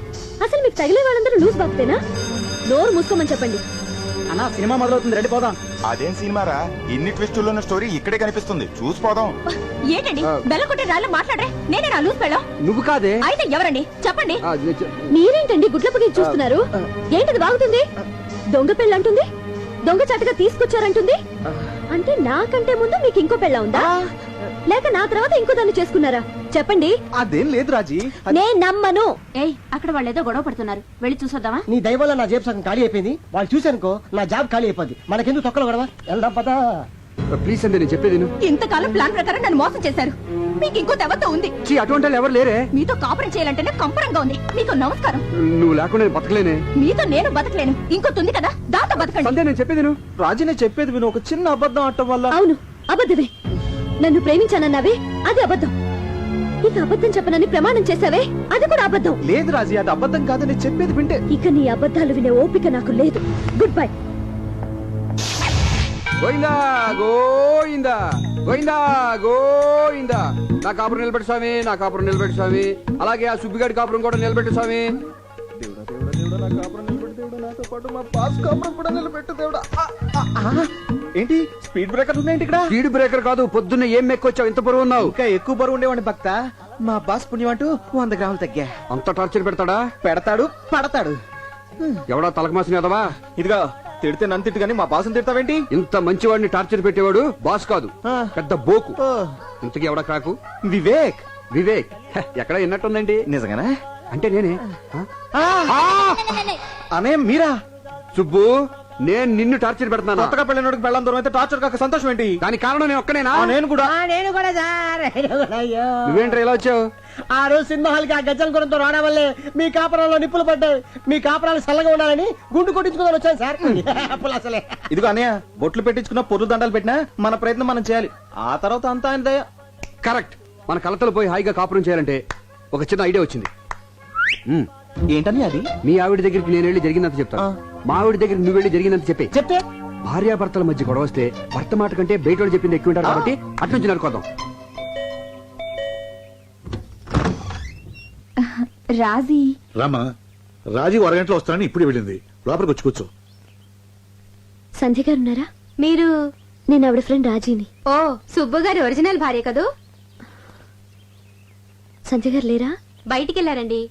అసలు మీకు తగిలే వాళ్ళందరూ లూజ్ బాగుతేనా? నోరు మూసుకోమని చెప్పండి. అన్నా, సినిమా మొదలవుతుంది, రెడీ పోదాం. అదేం సినిమారా, ఇన్ని ట్విస్టుల్లో ఉన్న స్టోరీ ఇక్కడే కనిపిస్తుంది, చూసిపోదాం. ఏంటండి బెల్లకొట్టే రాళ్ళు మాట్లాడే? నేనే నా లూజ్ పెళ్ళాం. నువ్వు కాదే. అయితే ఎవరండి చెప్పండి. మీరేంటండి గుడ్లపగి చూస్తున్నారు? ఏంటిది బాగుతుంది? దొంగ పెళ్ళంటుంది, దొంగ చాటుగా తీసుకొచ్చారంటుంది. అంటే నాకంటే ముందు మీకు ఇంకో పెళ్ళ ఉందా, లేక నా తర్వాత ఇంకో దాన్ని చేసుకున్నారా? చెప్పండి. అదేం లేదు రాజీ, నేను నమ్మను. ఏయ్, అక్కడ వాళ్ళు ఏదో గొడవ పడుతున్నారు, వెళ్ళి చూసొద్దామా? నీ దయ వల్ల నా జేబు సగం ఖాళీ అయిపోయింది. వాళ్ళు చూశానుకో నా జాబ్ ఖాళీ అయిపోద్ది. మనకెందుకు తొక్కలు గొడవ? వెళ్దాం పదా. ప్లీజ్ సంధ్య, నేను చెప్పేది విను. ఇంతకాలం ప్లాన్ ప్రకారం నన్ను మోసం చేశారు. మీకు ఇంకో దేవత ఉంది. అటువంటి వాళ్ళు ఎవరు లేరే. మీతో కాపురం చేయాలంటేనే కంపరంగా ఉంది. మీకు నమస్కారం. నువ్వు లేకుండా నేను బతకలేనే. మీతో నేను బతకలేను, ఇంకోటి కదా, దాంతో బతకండి. సంధ్య, నేను చెప్పేది విను. రాజీ, నేను చెప్పేది విను. ఒక చిన్న అబద్ధం ఆడటం వల్ల. అవును, అబద్ధమే. నన్ను ప్రేమించానన్నావే, అది అబద్ధం. ఇక అబద్ధం చెప్పనని ప్రమాణం చేశావే, అది కూడా అబద్ధం. లేదు రాజీ, అది అబద్ధం కాదు, నేను చెప్పేది వింటే. ఇక నీ అబద్ధాలు వినే ఓపిక నాకు లేదు. Good bye. గోయిందా గోయిందా గోయిందా గోయిందా. నా కాపురం నిలబెట్టు స్వామి, నా కాపురం నిలబెట్టు స్వామి. అలాగే ఆ సుబ్బిగాడి కాపురం కూడా నిలబెట్టు స్వామి. ఏంటి స్పీడ్ బ్రేకర్ ఉన్నాయండి ఇక్కడ? స్పీడ్ బ్రేకర్ కాదు, పొద్దున్న ఏం మెక్కొచ్చావు, ఇంత బరువు ఉన్నావు. ఇంకా ఎక్కువ బరువు ఉండేవాడిని భక్త. మా బాస్ పుణ్యం అంటూ 100 గ్రాములు తగ్గా. అంత టార్చర్ పెడతాడా? పెడతాడు, పడతాడు. ఎవడా తలకమాసిన ఎదవా? ఇదిగా తిడితే నన్ను తిట్టు, కానీ మా బాసుని తిడతావేంటి? ఇంత మంచివాడిని టార్చర్ పెట్టేవాడు బాస్ కాదు, పెద్ద బోకు. ఇంతకీ ఎవడా క్రాకు? వివేక్. వివేక్ ఎక్కడ విన్నట్టుందండి? నిజంగానా? అంటే నేనే. అనే మీరా? సుబ్బు, నేను నిన్ను టార్చర్ పెడతాను. కొత్తగా పెళ్ళినోడికి పెళ్ళం దూరం అయితే టార్చర్ కాక సంతోషం ఏంటి? దానికి కారణం నేను ఒక్కనేనా? నేను కూడా సార్. అయ్యో, నువ్వేంట్రా ఇలా వచ్చావు? ఆ రోజు సినిమా హాల్కి ఆ గజ్జల గురంతో రావడం వల్లే మీ కాపురంలో నిప్పులు పడ్డాయి. మీ కాపురాలు చల్లగా ఉండాలని గుండు కొట్టించుకుందని వచ్చాను సార్. అసలే ఇదిగో అన్నయ్య, బొట్లు పెట్టించుకున్న పొర్రు దండాలు పెట్టినా మన ప్రయత్నం మనం చేయాలి. ఆ తర్వాత అంతా ఆయన దయ. కరెక్ట్. మన కలతలు పోయి హాయిగా కాపురం చేయాలంటే ఒక చిన్న ఐడియా వచ్చింది. ఏంటని అది? మీ ఆవిడ దగ్గరికి నేను వెళ్ళి జరిగినంత చెప్తాను, మా ఆవిడ దగ్గరికి నువ్వు వెళ్ళి జరిగినంత చెప్తే భార్యాభర్తల మధ్య గొడవ వస్తే భర్త మాట కంటే బయట చెప్పింది ఎక్కువ ఉంటారు కాబట్టి అట్నుంచి నరుకోదాం. రాజీ రామా, రాజీ అరగంటలో వస్తానని ఇప్పుడు వెళ్ళింది. లోపలికి వచ్చి కూర్చో. సంధ్య గారు ఉన్నారా? మీరు? నేను ఆవిడ ఫ్రెండ్ రాజీని. ఓ, సుబ్బు గారి ఒరిజినల్ భార్య కదూ? సంధ్య గారు లేరా? బయటికి వెళ్ళారండి.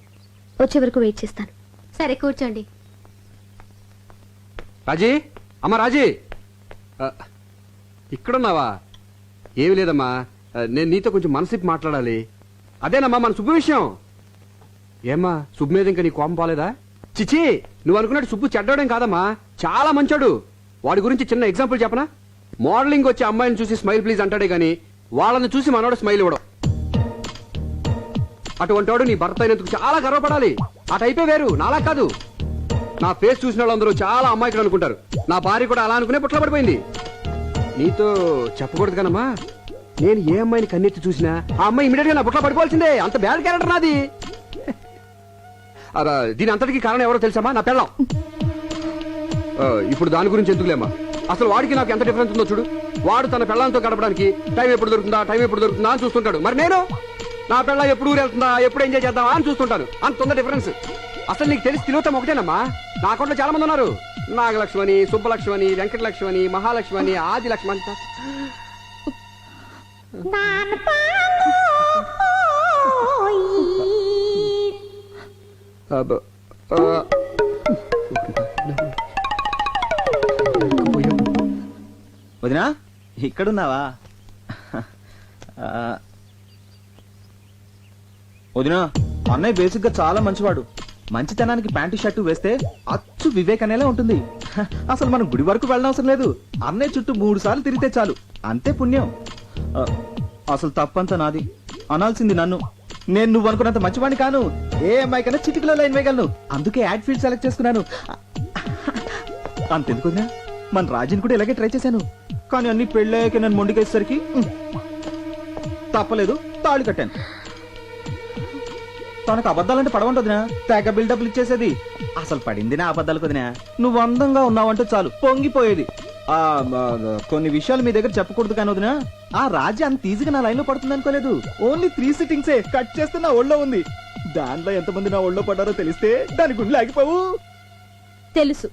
వచ్చే వరకు వెయిట్ చేస్తాను. సరే, కూర్చోండి. రాజీ, అమ్మా రాజీ, ఇక్కడున్నావా? ఏమి లేదమ్మా, నేను నీతో కొంచెం మనసిప్పి మాట్లాడాలి. అదేనమ్మా మన సుబ్బు విషయం. ఏమ్మా, సుబ్బు మీద ఇంకా నీ కోపం పోలేదా? చిచి, నువ్వు అనుకున్నట్టు సుబ్బు చెడ్డోడేం కాదమ్మా, చాలా మంచోడు. వాడి గురించి చిన్న ఎగ్జాంపుల్ చెప్పనా? మోడలింగ్ వచ్చే అమ్మాయిని చూసి స్మైల్ ప్లీజ్ అంటాడే గాని వాళ్ళని చూసి మనోడు స్మైల్ ఇవ్వడం. అటువంటి వాడు నీ భర్త అయినందుకు చాలా గర్వపడాలి. ఆ టైపే వేరు, నాలా కాదు. నా ఫేస్ చూసిన వాళ్ళందరూ చాలా అమ్మాయికులు అనుకుంటారు. నా భార్య కూడా అలా అనుకునే పుట్ల పడిపోయింది. నీతో చెప్పకూడదు కనమ్మా, నేను ఏ అమ్మాయిని కన్నెత్తి చూసినా ఆ అమ్మాయి ఇమీడియట్ గా నా పుట్ల పడిపోవాల్సిందే. అంత బ్యాడ్ క్యారెక్టర్ నాది. దీని అంతటికి కారణం ఎవరో తెలుసామా? నా పెళ్ళం. ఇప్పుడు దాని గురించి ఎందుకులేమ్మా, అసలు వాడికి నాకు ఎంత డిఫరెన్స్ ఉందో చూడు. వాడు తన పెళ్ళంతో గడపడానికి టైం ఎప్పుడు దొరుకుతుందా అని చూస్తుంటాడు. మరి నేను నా పెళ్ళం ఎప్పుడు ఊరు వెళ్తుందా, ఎప్పుడు ఎంజాయ్ చేద్దామా అని చూస్తుంటాను. అంత ఉంది డిఫరెన్స్. అసలు నీకు తెలిసి తిరుగుతాం ఒకటేనమ్మా. నా అకౌంట్లో చాలా మంది ఉన్నారు. నాగలక్ష్మణి, సుబ్బలక్ష్మణి, వెంకటలక్ష్మణి, మహాలక్ష్మణి, ఆదిలక్ష్మణి. వదినా ఇక్కడున్నావా? వదినా, అన్నయ్య బేసిక్ గా చాలా మంచివాడు. మంచితనానికి ప్యాంటు షర్టు వేస్తే అచ్చు వివేక్ అనేలా ఉంటుంది. అసలు మనం గుడి వరకు వెళ్ళనవసరం లేదు. అన్నయ్య చుట్టూ 3 సార్లు తిరిగితే చాలు, అంతే పుణ్యం. అసలు తప్పంతా నాది, అనాల్సింది నన్ను. నేను నువ్వు అనుకున్నంత మంచివాడిని కాను. ఏ అమ్మాయి కన్నా చిటికలో లైన్ వేయగలను. అందుకే యాడ్ ఫీల్డ్ సెలెక్ట్ చేసుకున్నాను. అంతెందుకు వదినా, మన రాజుని కూడా ఇలాగే ట్రై చేశాను. కానీ అన్ని పెళ్ళాక నన్ను మొండికేసరికి తప్పలేదు, తాళి కట్టాను. తనకు అబద్ధాలంటే పడవంటదినా, తెగ బిల్డప్లు ఇచ్చేసేది. అసలు పడింది నా అబద్ధాలకు వదినా. నువ్వు అందంగా ఉన్నావంటే చాలు పొంగిపోయేది. కొన్ని విషయాలు మీ దగ్గర చెప్పకూడదు కానీ వదినా, ఆ రాజ్యం అంత ఈజీగా నా లైన్ లో పడుతుంది అనుకోలేదు. ఓన్లీ 3 సిట్టింగ్సే కట్ చేస్తే నా ఒళ్ళో ఉంది. దాంట్లో ఎంతమంది నా ఒళ్ళో పడ్డారో తెలిస్తే దాని గుండెలు ఆగిపోవు. తెలుసు.